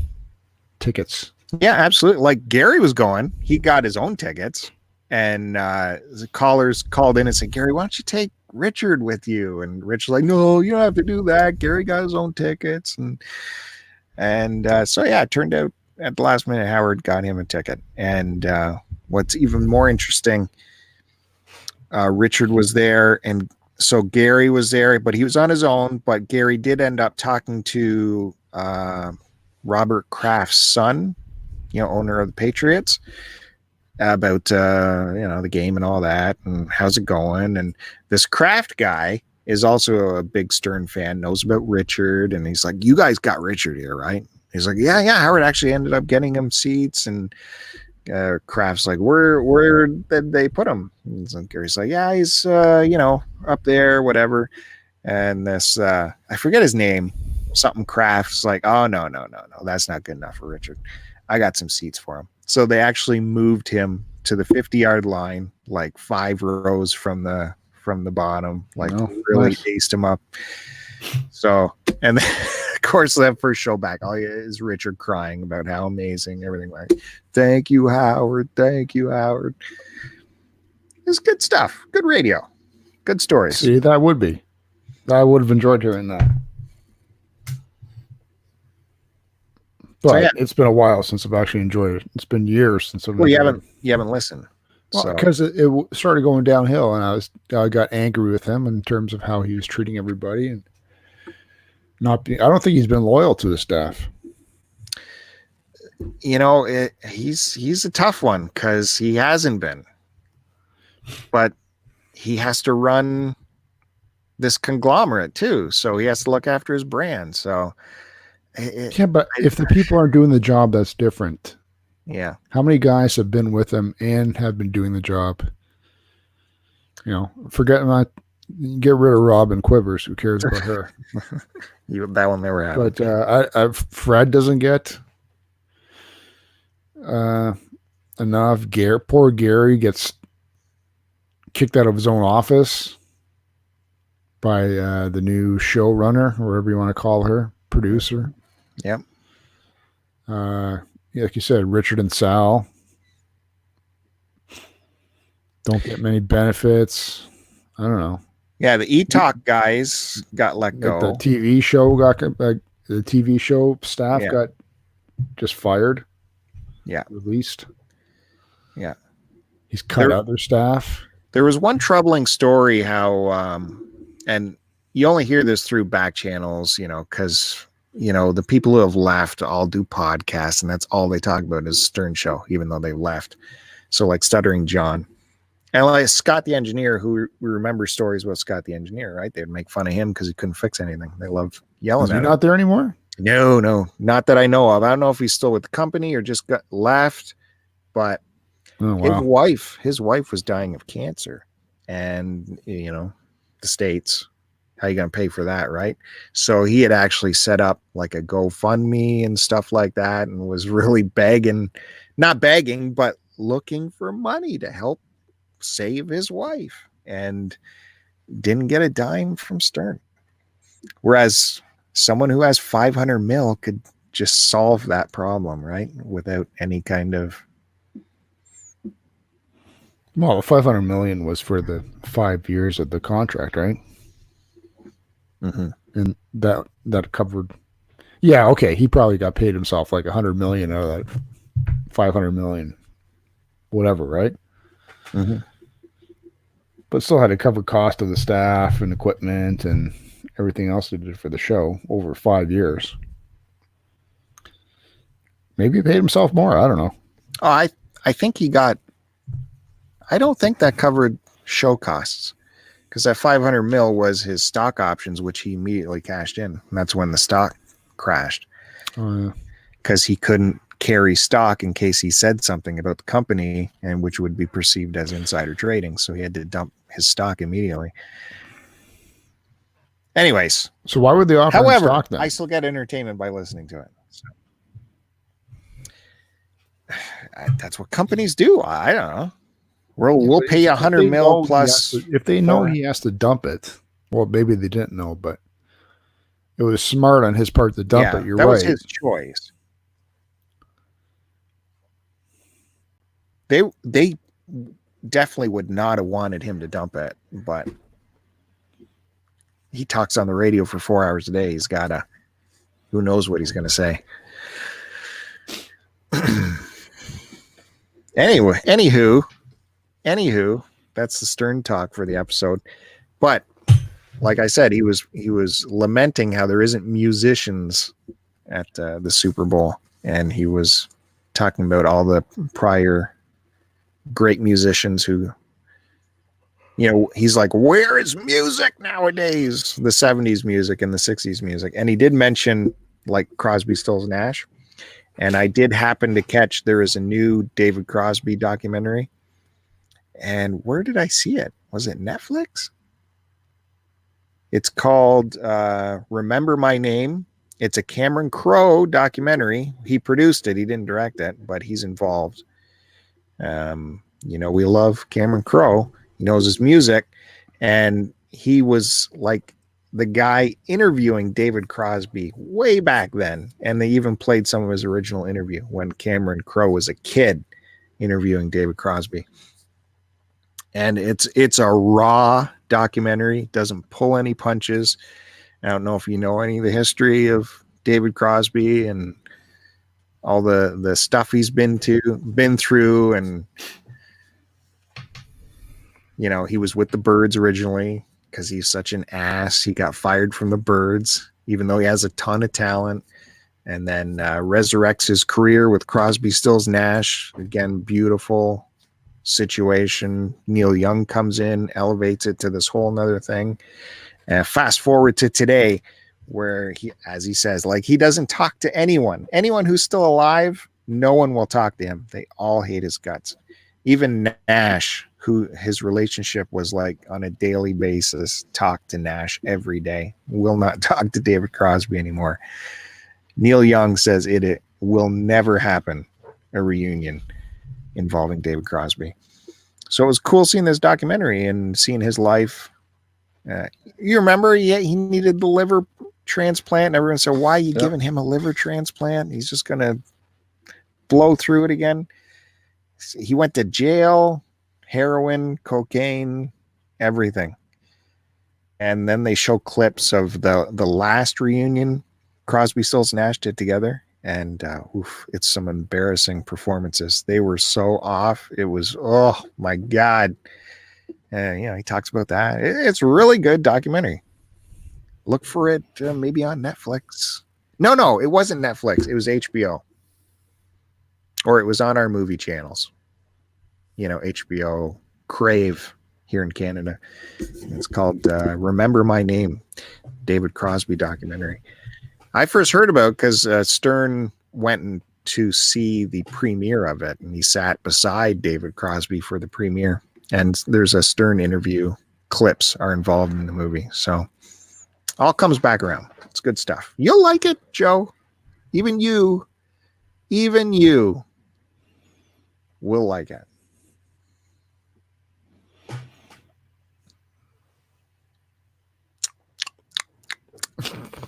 tickets. Yeah, absolutely. Like Gary was going, he got his own tickets, and the callers called in and said, "Gary, why don't you take Richard with you?" And Rich was like, "No, you don't have to do that. Gary got his own tickets." And so yeah, it turned out at the last minute Howard got him a ticket. And what's even more interesting, Richard was there, and so Gary was there, but he was on his own. But Gary did end up talking to Robert Kraft's son, you know, owner of the Patriots, about you know, the game and all that, and how's it going. And this Kraft guy is also a big Stern fan, knows about Richard, and he's like, "You guys got Richard here, right?" He's like, yeah, Howard actually ended up getting him seats. And Kraft's like, where did they put him? And so Gary's like, yeah, he's you know, up there, whatever. And this I forget his name, something Kraft's like, "Oh, no, that's not good enough for Richard. I got some seats for him." So they actually moved him to the 50-yard line, like 5 rows from the bottom, like really aced him up. So, and then, of course, that first show back, all is Richard crying about how amazing everything was. Thank you, Howard. Thank you, Howard. It's good stuff. Good radio. Good stories. See, that would be. I would have enjoyed hearing that. But so, yeah. It's been a while since I've actually enjoyed it. It's been years since I've. Well, you haven't listened. Well, because it started going downhill, and I got angry with him in terms of how he was treating everybody, and I don't think he's been loyal to the staff. You know, he's a tough one, because he hasn't been, but he has to run this conglomerate too, so he has to look after his brand. So but if the people aren't doing the job, that's different. Yeah. How many guys have been with him and have been doing the job? You know, get rid of Robin Quivers. Who cares about her? That will never happen. But Fred doesn't get enough. Poor Gary gets kicked out of his own office by the new showrunner, or whatever you want to call her, producer. Yep. Like you said, Richard and Sal don't get many benefits. I don't know. Yeah, the E-Talk guys got let go. Like the TV show the TV show staff got just fired. Yeah. Released. Yeah. He's cut other staff. There was one troubling story how, and you only hear this through back channels, because, the people who have left all do podcasts, and that's all they talk about is Stern Show, even though they've left. So like Stuttering John. And like Scott the Engineer, who we remember stories about Scott the Engineer, right? They'd make fun of him because he couldn't fix anything. They loved yelling at him. Is he not there anymore? No, not that I know of. I don't know if he's still with the company or just got left, but his wife was dying of cancer, and the States, how you going to pay for that, right? So he had actually set up like a GoFundMe and stuff like that, and was really not begging, but looking for money to help save his wife, and didn't get a dime from Stern. Whereas someone who has 500 mil could just solve that problem, right? Without any kind of. Well, 500 million was for the 5 years of the contract, right? Mm-hmm. And that covered. Yeah, okay. He probably got paid himself like 100 million out of that 500 million, whatever, right? Mm-hmm. But still had to cover cost of the staff and equipment and everything else they did for the show over 5 years. Maybe he paid himself more. I don't know. Oh, I think he got. I don't think that covered show costs, because that 500 mil was his stock options, which he immediately cashed in. And that's when the stock crashed. Oh, yeah. Because he couldn't carry stock in case he said something about the company, and which would be perceived as insider trading. So he had to dump his stock immediately. Anyways. So why would they offer him stock then? I still get entertainment by listening to it. So. That's what companies do. I don't know. We'll pay you 100 mil plus. If they know he has to dump it, well, maybe they didn't know, but it was smart on his part to dump it. You're right. That was his choice. They definitely would not have wanted him to dump it, but he talks on the radio for 4 hours a day. He's got who knows what he's going to say. Anywho, that's the Stern talk for the episode. But like I said, he was lamenting how there isn't musicians at the Super Bowl, and he was talking about all the prior great musicians who, he's like, where is music nowadays? The 70s music and the 60s music. And he did mention like Crosby, Stills, Nash. And I did happen to catch there is a new David Crosby documentary. And where did I see it? Was it Netflix? It's called Remember My Name. It's a Cameron Crowe documentary. He produced it. He didn't direct it, but he's involved. We love Cameron Crowe. He knows his music. And he was like the guy interviewing David Crosby way back then. And they even played some of his original interview when Cameron Crowe was a kid interviewing David Crosby. And it's a raw documentary. Doesn't pull any punches. I don't know if you know any of the history of David Crosby and all the stuff he's been through. And, he was with the Byrds originally because he's such an ass. He got fired from the Byrds, even though he has a ton of talent. And then resurrects his career with Crosby, Stills, Nash. Again, beautiful situation. Neil Young comes in, elevates it to this whole nother thing. And fast forward to today, where he, as he says, like, he doesn't talk to anyone. Anyone who's still alive, no one will talk to him. They all hate his guts. Even Nash, who his relationship was like on a daily basis, talked to Nash every day. Will not talk to David Crosby anymore. Neil Young says it will never happen, a reunion involving David Crosby. So it was cool seeing this documentary and seeing his life. You remember he needed the liver transplant, and everyone said, why are you giving him a liver transplant? He's just going to blow through it again. He went to jail, heroin, cocaine, everything. And then they show clips of the last reunion Crosby, Stills, Nash did together. And it's some embarrassing performances. They were so off. It was, oh my God. He talks about that. It's a really good documentary. Look for it maybe on Netflix. No, it wasn't Netflix. It was HBO. Or it was on our movie channels. HBO, Crave here in Canada. It's called Remember My Name, David Crosby documentary. I first heard about it because Stern went to see the premiere of it, and he sat beside David Crosby for the premiere. And there's a Stern interview. Clips are involved in the movie. So all comes back around. It's good stuff. You'll like it, Joe. Even you will like it.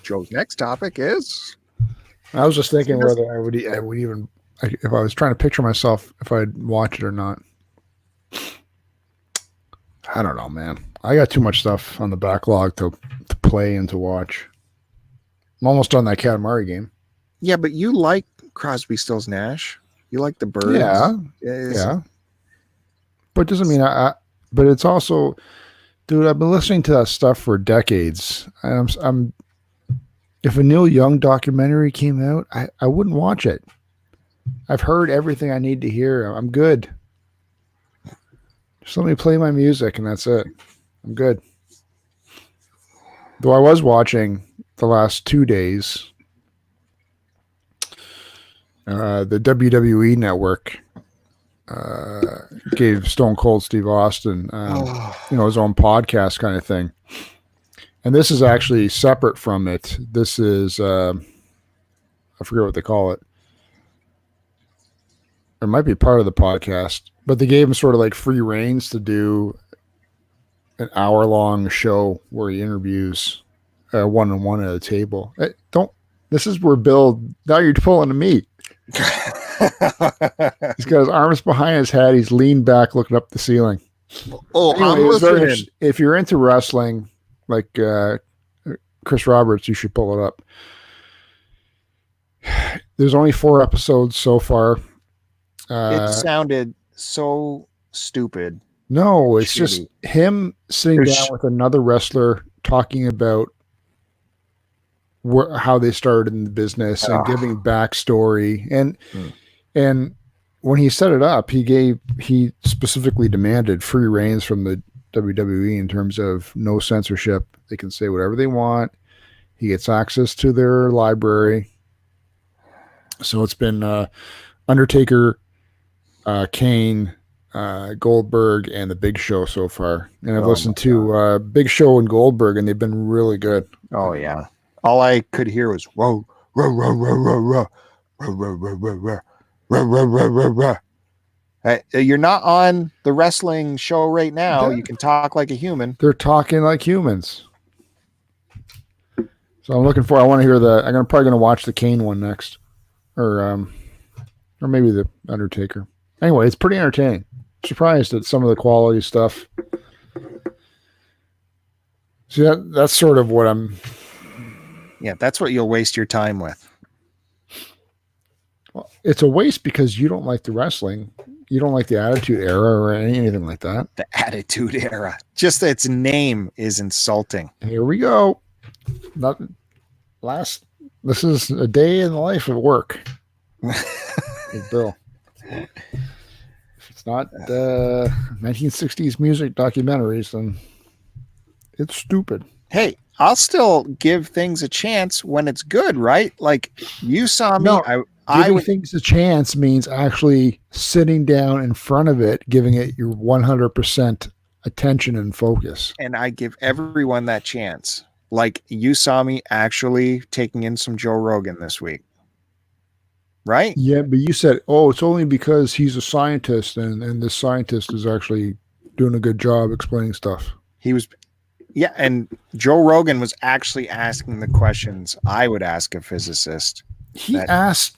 Joe's next topic is... I was just thinking whether I would even, if I was trying to picture myself, if I'd watch it or not. I don't know, man. I got too much stuff on the backlog to play and to watch. I'm almost done that Katamari game. Yeah, but you like Crosby, Stills, Nash. You like the Birds. Yeah. But it doesn't mean but it's also, dude, I've been listening to that stuff for decades. If a Neil Young documentary came out, I wouldn't watch it. I've heard everything I need to hear. I'm good. Just let me play my music and that's it. I'm good. Though I was watching the last 2 days, the WWE Network gave Stone Cold Steve Austin, his own podcast kind of thing. And this is actually separate from it. This is, I forget what they call it. It might be part of the podcast, but they gave him sort of like free reins to do an hour-long show where he interviews one-on-one at a table. This is where Bill, now you're pulling to me. He's got his arms behind his head. He's leaned back, looking up the ceiling. I'm listening. If you're into wrestling, like Chris Roberts, you should pull it up. There's only 4 episodes so far. It sounded so stupid. No, it's just him sitting down with another wrestler talking about how they started in the business and giving backstory. And when he set it up, he specifically demanded free reins from the WWE in terms of no censorship. They can say whatever they want. He gets access to their library. So it's been Undertaker, Kane, Goldberg, and the Big Show so far. And I've listened to Big Show and Goldberg, and they've been really good. Oh yeah. All I could hear was whoa, whoa, whoa, whoa, whoa, whoa, whoa, whoa, whoa, whoa, whoa, whoa, whoa, whoa, whoa. You're not on the wrestling show right now. You can talk like a human. They're talking like humans. So I want to hear I'm probably going to watch the Kane one next. Or maybe the Undertaker. Anyway, it's pretty entertaining. Surprised at some of the quality stuff. See, that's sort of what I'm... Yeah, that's what you'll waste your time with. Well, it's a waste because you don't like the wrestling. You don't like the Attitude Era or anything like that. The Attitude Era. Just its name is insulting. Here we go. This is a day in the life of work. With Bill. If it's not 1960s music documentaries, then it's stupid. Hey, I'll still give things a chance when it's good, right? Like you saw me. No, giving things a chance means actually sitting down in front of it, giving it your 100% attention and focus. And I give everyone that chance. Like you saw me actually taking in some Joe Rogan this week. right? Yeah, but you said, oh, it's only because he's a scientist and this scientist is actually doing a good job explaining stuff. He was, yeah, and Joe Rogan was actually asking the questions I would ask a physicist. He asked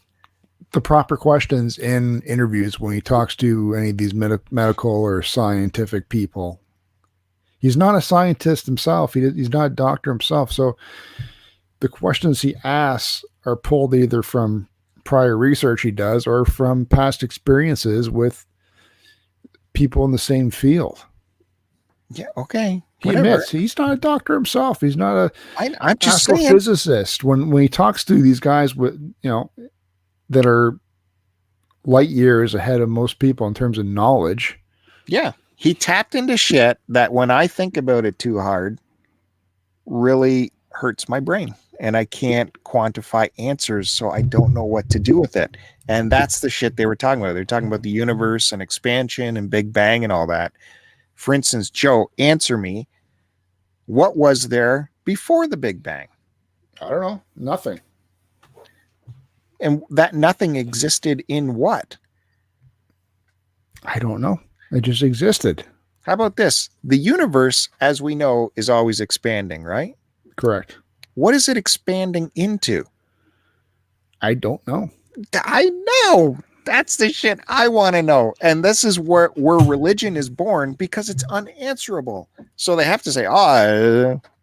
the proper questions in interviews when he talks to any of these medical or scientific people. He's not a scientist himself. He's not a doctor himself. So the questions he asks are pulled either from prior research he does or from past experiences with people in the same field. Yeah, okay. He admits he's not a doctor himself. He's not a I'm just saying. Astrophysicist. When he talks to these guys with, that are light years ahead of most people in terms of knowledge. Yeah. He tapped into shit that when I think about it too hard really hurts my brain, and I can't quantify answers, so I don't know what to do with it. And that's the shit they were talking about. They're talking about the universe and expansion and Big Bang and all that. For instance, Joe, answer me. What was there before the Big Bang? I don't know. Nothing. And that nothing existed in what? I don't know. It just existed. How about this? The universe, as we know, is always expanding, right? Correct. What is it expanding into? I don't know. I know. That's the shit I want to know. And this is where religion is born, because it's unanswerable. So they have to say,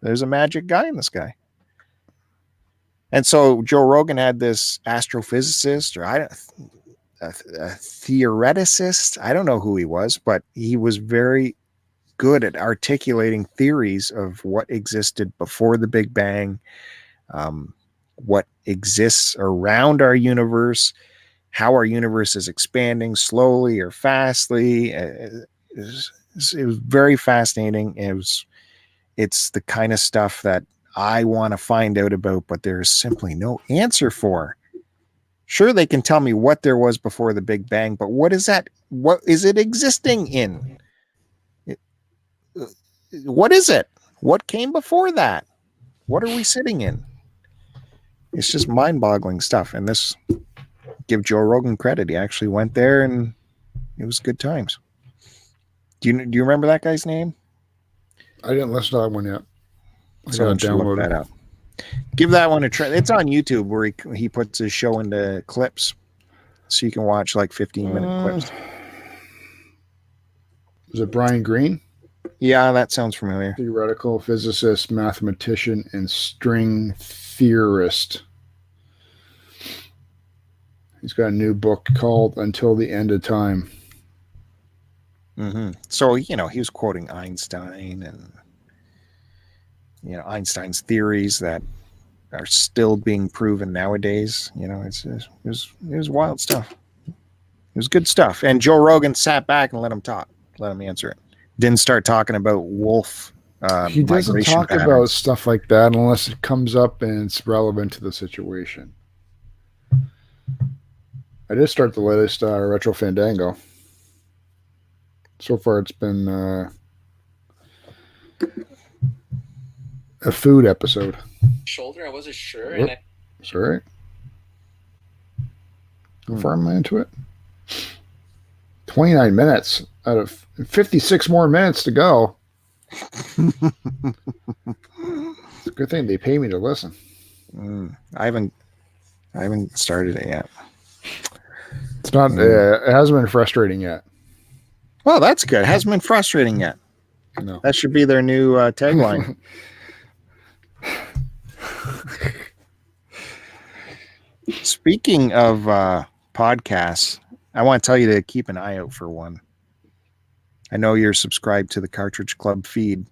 there's a magic guy in the sky. And so Joe Rogan had this astrophysicist, or a theoreticist. I don't know who he was, but he was very good at articulating theories of what existed before the Big Bang, what exists around our universe, how our universe is expanding slowly or fastly. It was very fascinating. It's the kind of stuff that I want to find out about, but there's simply no answer for. Sure, they can tell me what there was before the Big Bang, but what is that? What is it existing in? What is it? What came before that? What are we sitting in? It's just mind-boggling stuff. And this, give Joe Rogan credit. He actually went there and it was good times. Do you remember that guy's name? I didn't listen to that one yet. Someone should look that up. Give that one a try. It's on YouTube where he puts his show into clips, so you can watch like 15-minute clips. Is it Brian Greene? Yeah, that sounds familiar. Theoretical physicist, mathematician, and string theorist. He's got a new book called Until the End of Time. Mm-hmm. So, he was quoting Einstein and Einstein's theories that are still being proven nowadays. It was wild stuff. It was good stuff. And Joe Rogan sat back and let him talk, let him answer it. Didn't start talking about wolf. He doesn't talk about stuff like that unless it comes up and it's relevant to the situation. I did start the latest Retro Fandango. So far, it's been a food episode. Shoulder, I wasn't sure. Whoop. Sorry. How far am I into it? 29 minutes out of 56 more minutes to go. It's a good thing they pay me to listen. I haven't started it yet. It's not. It hasn't been frustrating yet. Well, that's good. It hasn't been frustrating yet. No. That should be their new tagline. Speaking of podcasts, I want to tell you to keep an eye out for one. I know you're subscribed to the Cartridge Club feed,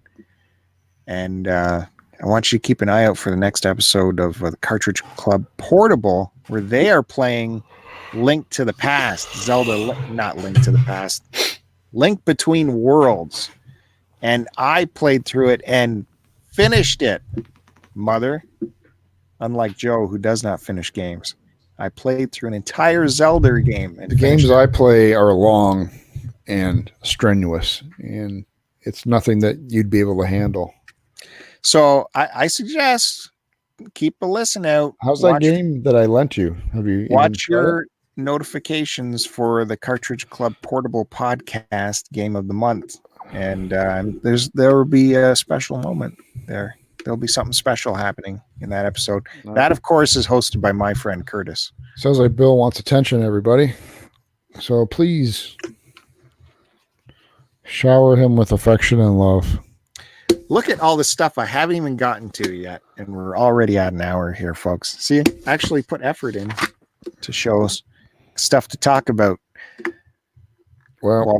and I want you to keep an eye out for the next episode of the Cartridge Club Portable, where they are playing Link to the Past, not Link to the Past, Link Between Worlds. And I played through it and finished it, mother. Unlike Joe, who does not finish games. I played through an entire Zelda game. The games I play are long and strenuous, and it's nothing that you'd be able to handle. So I suggest keep a listen out. How's that game that I lent you? Have you Watch even tried it? your notifications for the Cartridge Club Portable Podcast Game of the Month, and there will be a special moment there. There'll be something special happening in that episode. No. That, of course, is hosted by my friend Curtis. Sounds like Bill wants attention, everybody. So please shower him with affection and love. Look at all the stuff I haven't even gotten to yet, and we're already at an hour here, folks. See, I actually put effort in to show us stuff to talk about. Well,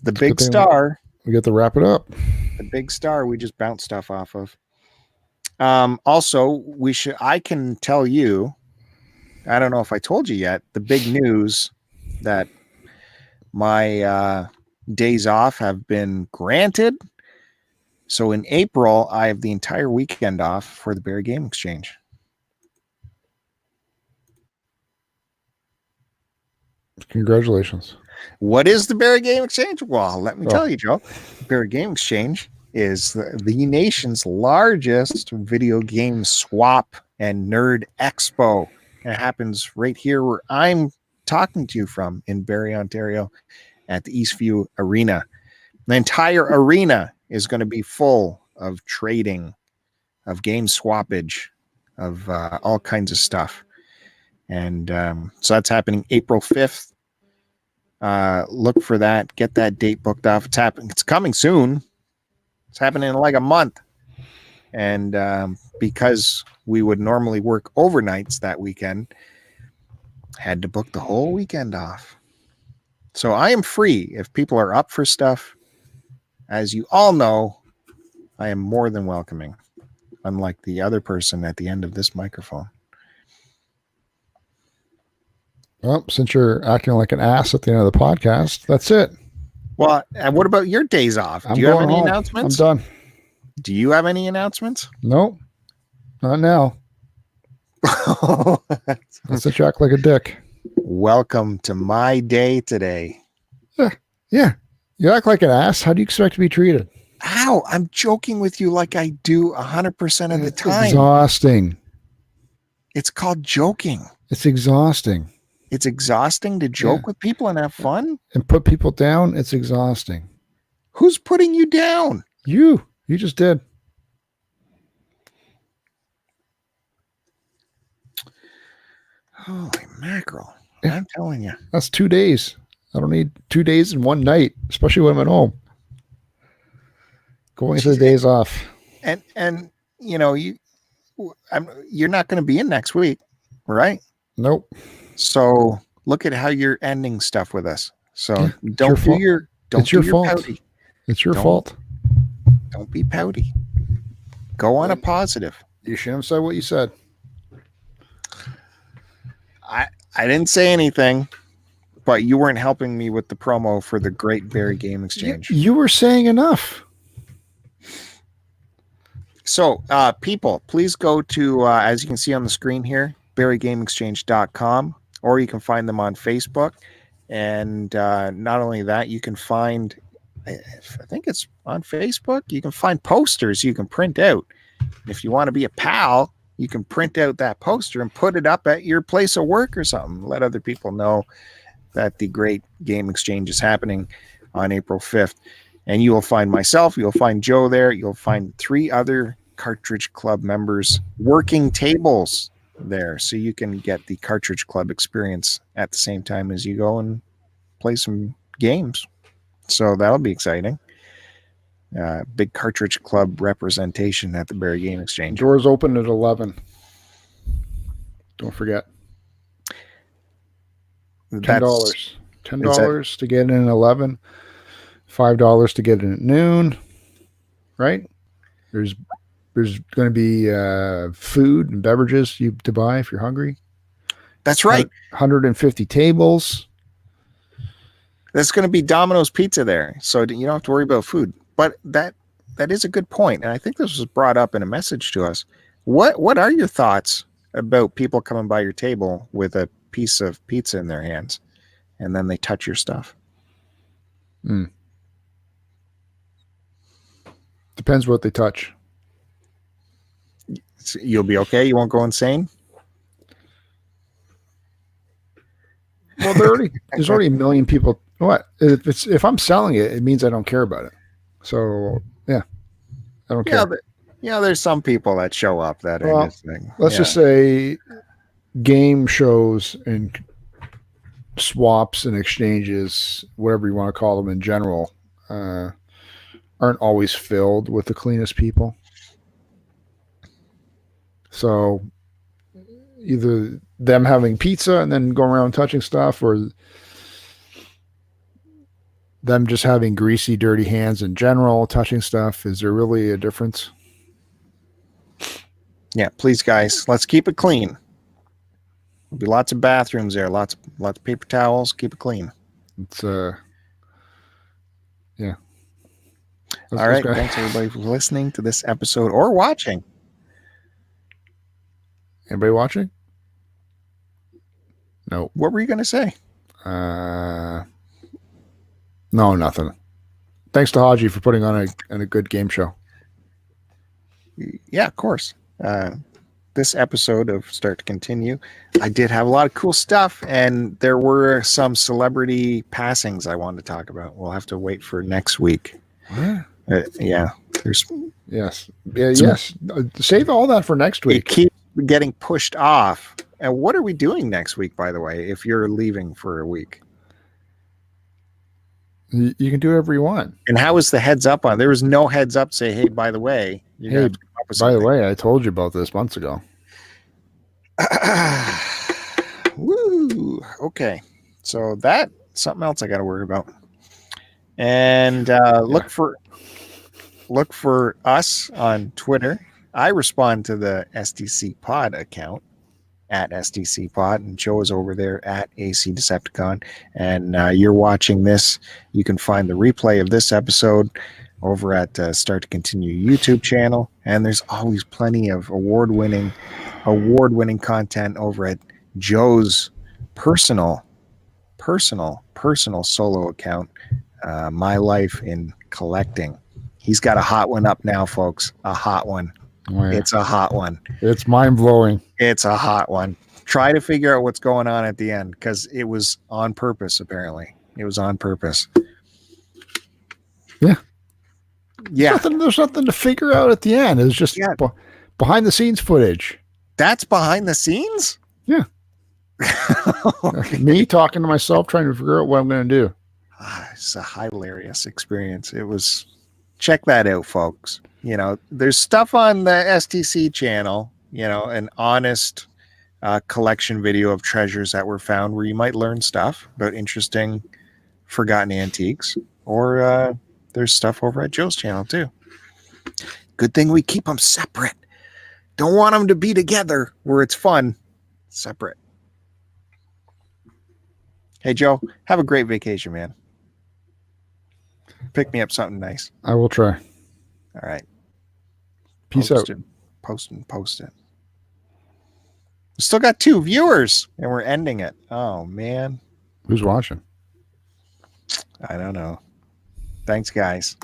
the big star. We get to wrap it up. The big star we just bounced stuff off of. Also, I can tell you, I don't know if I told you yet, the big news that my days off have been granted. So in April, I have the entire weekend off for the Barrie Game Exchange. Congratulations. What is the Barrie Game Exchange? Well, let me tell you, Joe. Barrie Game Exchange is the nation's largest video game swap and nerd expo. And it happens right here where I'm talking to you from in Barrie, Ontario at the Eastview Arena. The entire arena is going to be full of trading, of game swappage, of all kinds of stuff. And so that's happening April 5th. Look for that. Get that date booked off. It's happening. It's coming soon. It's happening in like a month. And because we would normally work overnights that weekend, had to book the whole weekend off. So I am free. If people are up for stuff, as you all know, I am more than welcoming, unlike the other person at the end of this microphone. Well, since you're acting like an ass at the end of the podcast, that's it. Well, and what about your days off? Do you have any announcements? I'm done. Do you have any announcements? Nope. Not now. Since you act like a dick. Welcome to my day today. Yeah. You act like an ass. How do you expect to be treated? Ow, I'm joking with you like I do 100% of the time. Exhausting. It's called joking. It's exhausting. It's exhausting to joke with people and have fun? And put people down, it's exhausting. Who's putting you down? You just did. Holy mackerel. I'm telling you. That's 2 days. I don't need 2 days in one night, especially when I'm at home. Going into the days off. And you know, you're not going to be in next week, right? Nope. So look at how you're ending stuff with us. So don't do your fault. pouty. It's your fault. Don't be pouty. Go on a positive. You shouldn't have said what you said. I didn't say anything, but you weren't helping me with the promo for the Great Barrie Game Exchange. You were saying enough. So, people, please go to, as you can see on the screen here, barriegameexchange.com, or you can find them on Facebook. And not only that, you can find, I think it's on Facebook, you can find posters you can print out. If you want to be a pal, you can print out that poster and put it up at your place of work or something. Let other people know that the Great Game Exchange is happening on April 5th. And you will find myself, you'll find Joe there, you'll find 3 other Cartridge Club members working tables there. So you can get the Cartridge Club experience at the same time as you go and play some games. So that'll be exciting. Big Cartridge Club representation at the Barrie Game Exchange. Doors open at 11. Don't forget. $10. $10 to get in at 11. $5 to get in at noon. Right? There's going to be food and beverages to buy if you're hungry. That's right. 150 tables. There's going to be Domino's Pizza there, so you don't have to worry about food. But that is a good point, and I think this was brought up in a message to us. What are your thoughts about people coming by your table with a piece of pizza in their hands, and then they touch your stuff? Depends what they touch. You'll be okay. You won't go insane. Well, there's already a million people. What if I'm selling it? It means I don't care about it. So yeah, I don't care. There's some people that show up that are just thing. Let's just say game shows and swaps and exchanges, whatever you want to call them in general, aren't always filled with the cleanest people. So either them having pizza and then going around touching stuff, or them just having greasy, dirty hands in general, touching stuff. Is there really a difference? Yeah, please, guys, let's keep it clean. There'll be lots of bathrooms there, lots of paper towels. Keep it clean. It's yeah. All right, thanks everybody for listening to this episode or watching. Anybody watching? No. What were you going to say? No, nothing. Thanks to Haji for putting on a good game show. Yeah, of course. This episode of Start to Continue, I did have a lot of cool stuff, and there were some celebrity passings I wanted to talk about. We'll have to wait for next week. What? Yeah. Yes. Save all that for next week. It keeps getting pushed off. And what are we doing next week, by the way, if you're leaving for a week? You can do whatever you want. And how was the heads up on? There was no heads up. Say, hey, by the way. By the way, I told you about this months ago. Woo. Okay. So that's something else I got to worry about. And look for us on Twitter. I respond to the STCPod account at STCPod, and Joe is over there at AC Decepticon. And you're watching this. You can find the replay of this episode over at Start to Continue YouTube channel. And there's always plenty of award-winning content over at Joe's personal solo account, My Life in Collecting. He's got a hot one up now, folks. A hot one. Oh, yeah. It's a hot one. It's mind-blowing. It's a hot one. Try to figure out what's going on at the end, because it was on purpose, apparently. It was on purpose. Yeah. Yeah. There's nothing to figure out at the end. It's just behind-the-scenes footage. That's behind the scenes? Yeah. Me talking to myself, trying to figure out what I'm going to do. It's a hilarious experience. It was. Check that out, folks. There's stuff on the STC channel, an honest collection video of treasures that were found where you might learn stuff about interesting forgotten antiques, or there's stuff over at Joe's channel too. Good thing we keep them separate. Don't want them to be together where it's fun. Separate. Hey, Joe, have a great vacation, man. Pick me up something nice. I will try. All right. Peace out. Post it. We still got 2 viewers, and we're ending it. Oh, man. Who's watching? I don't know. Thanks, guys.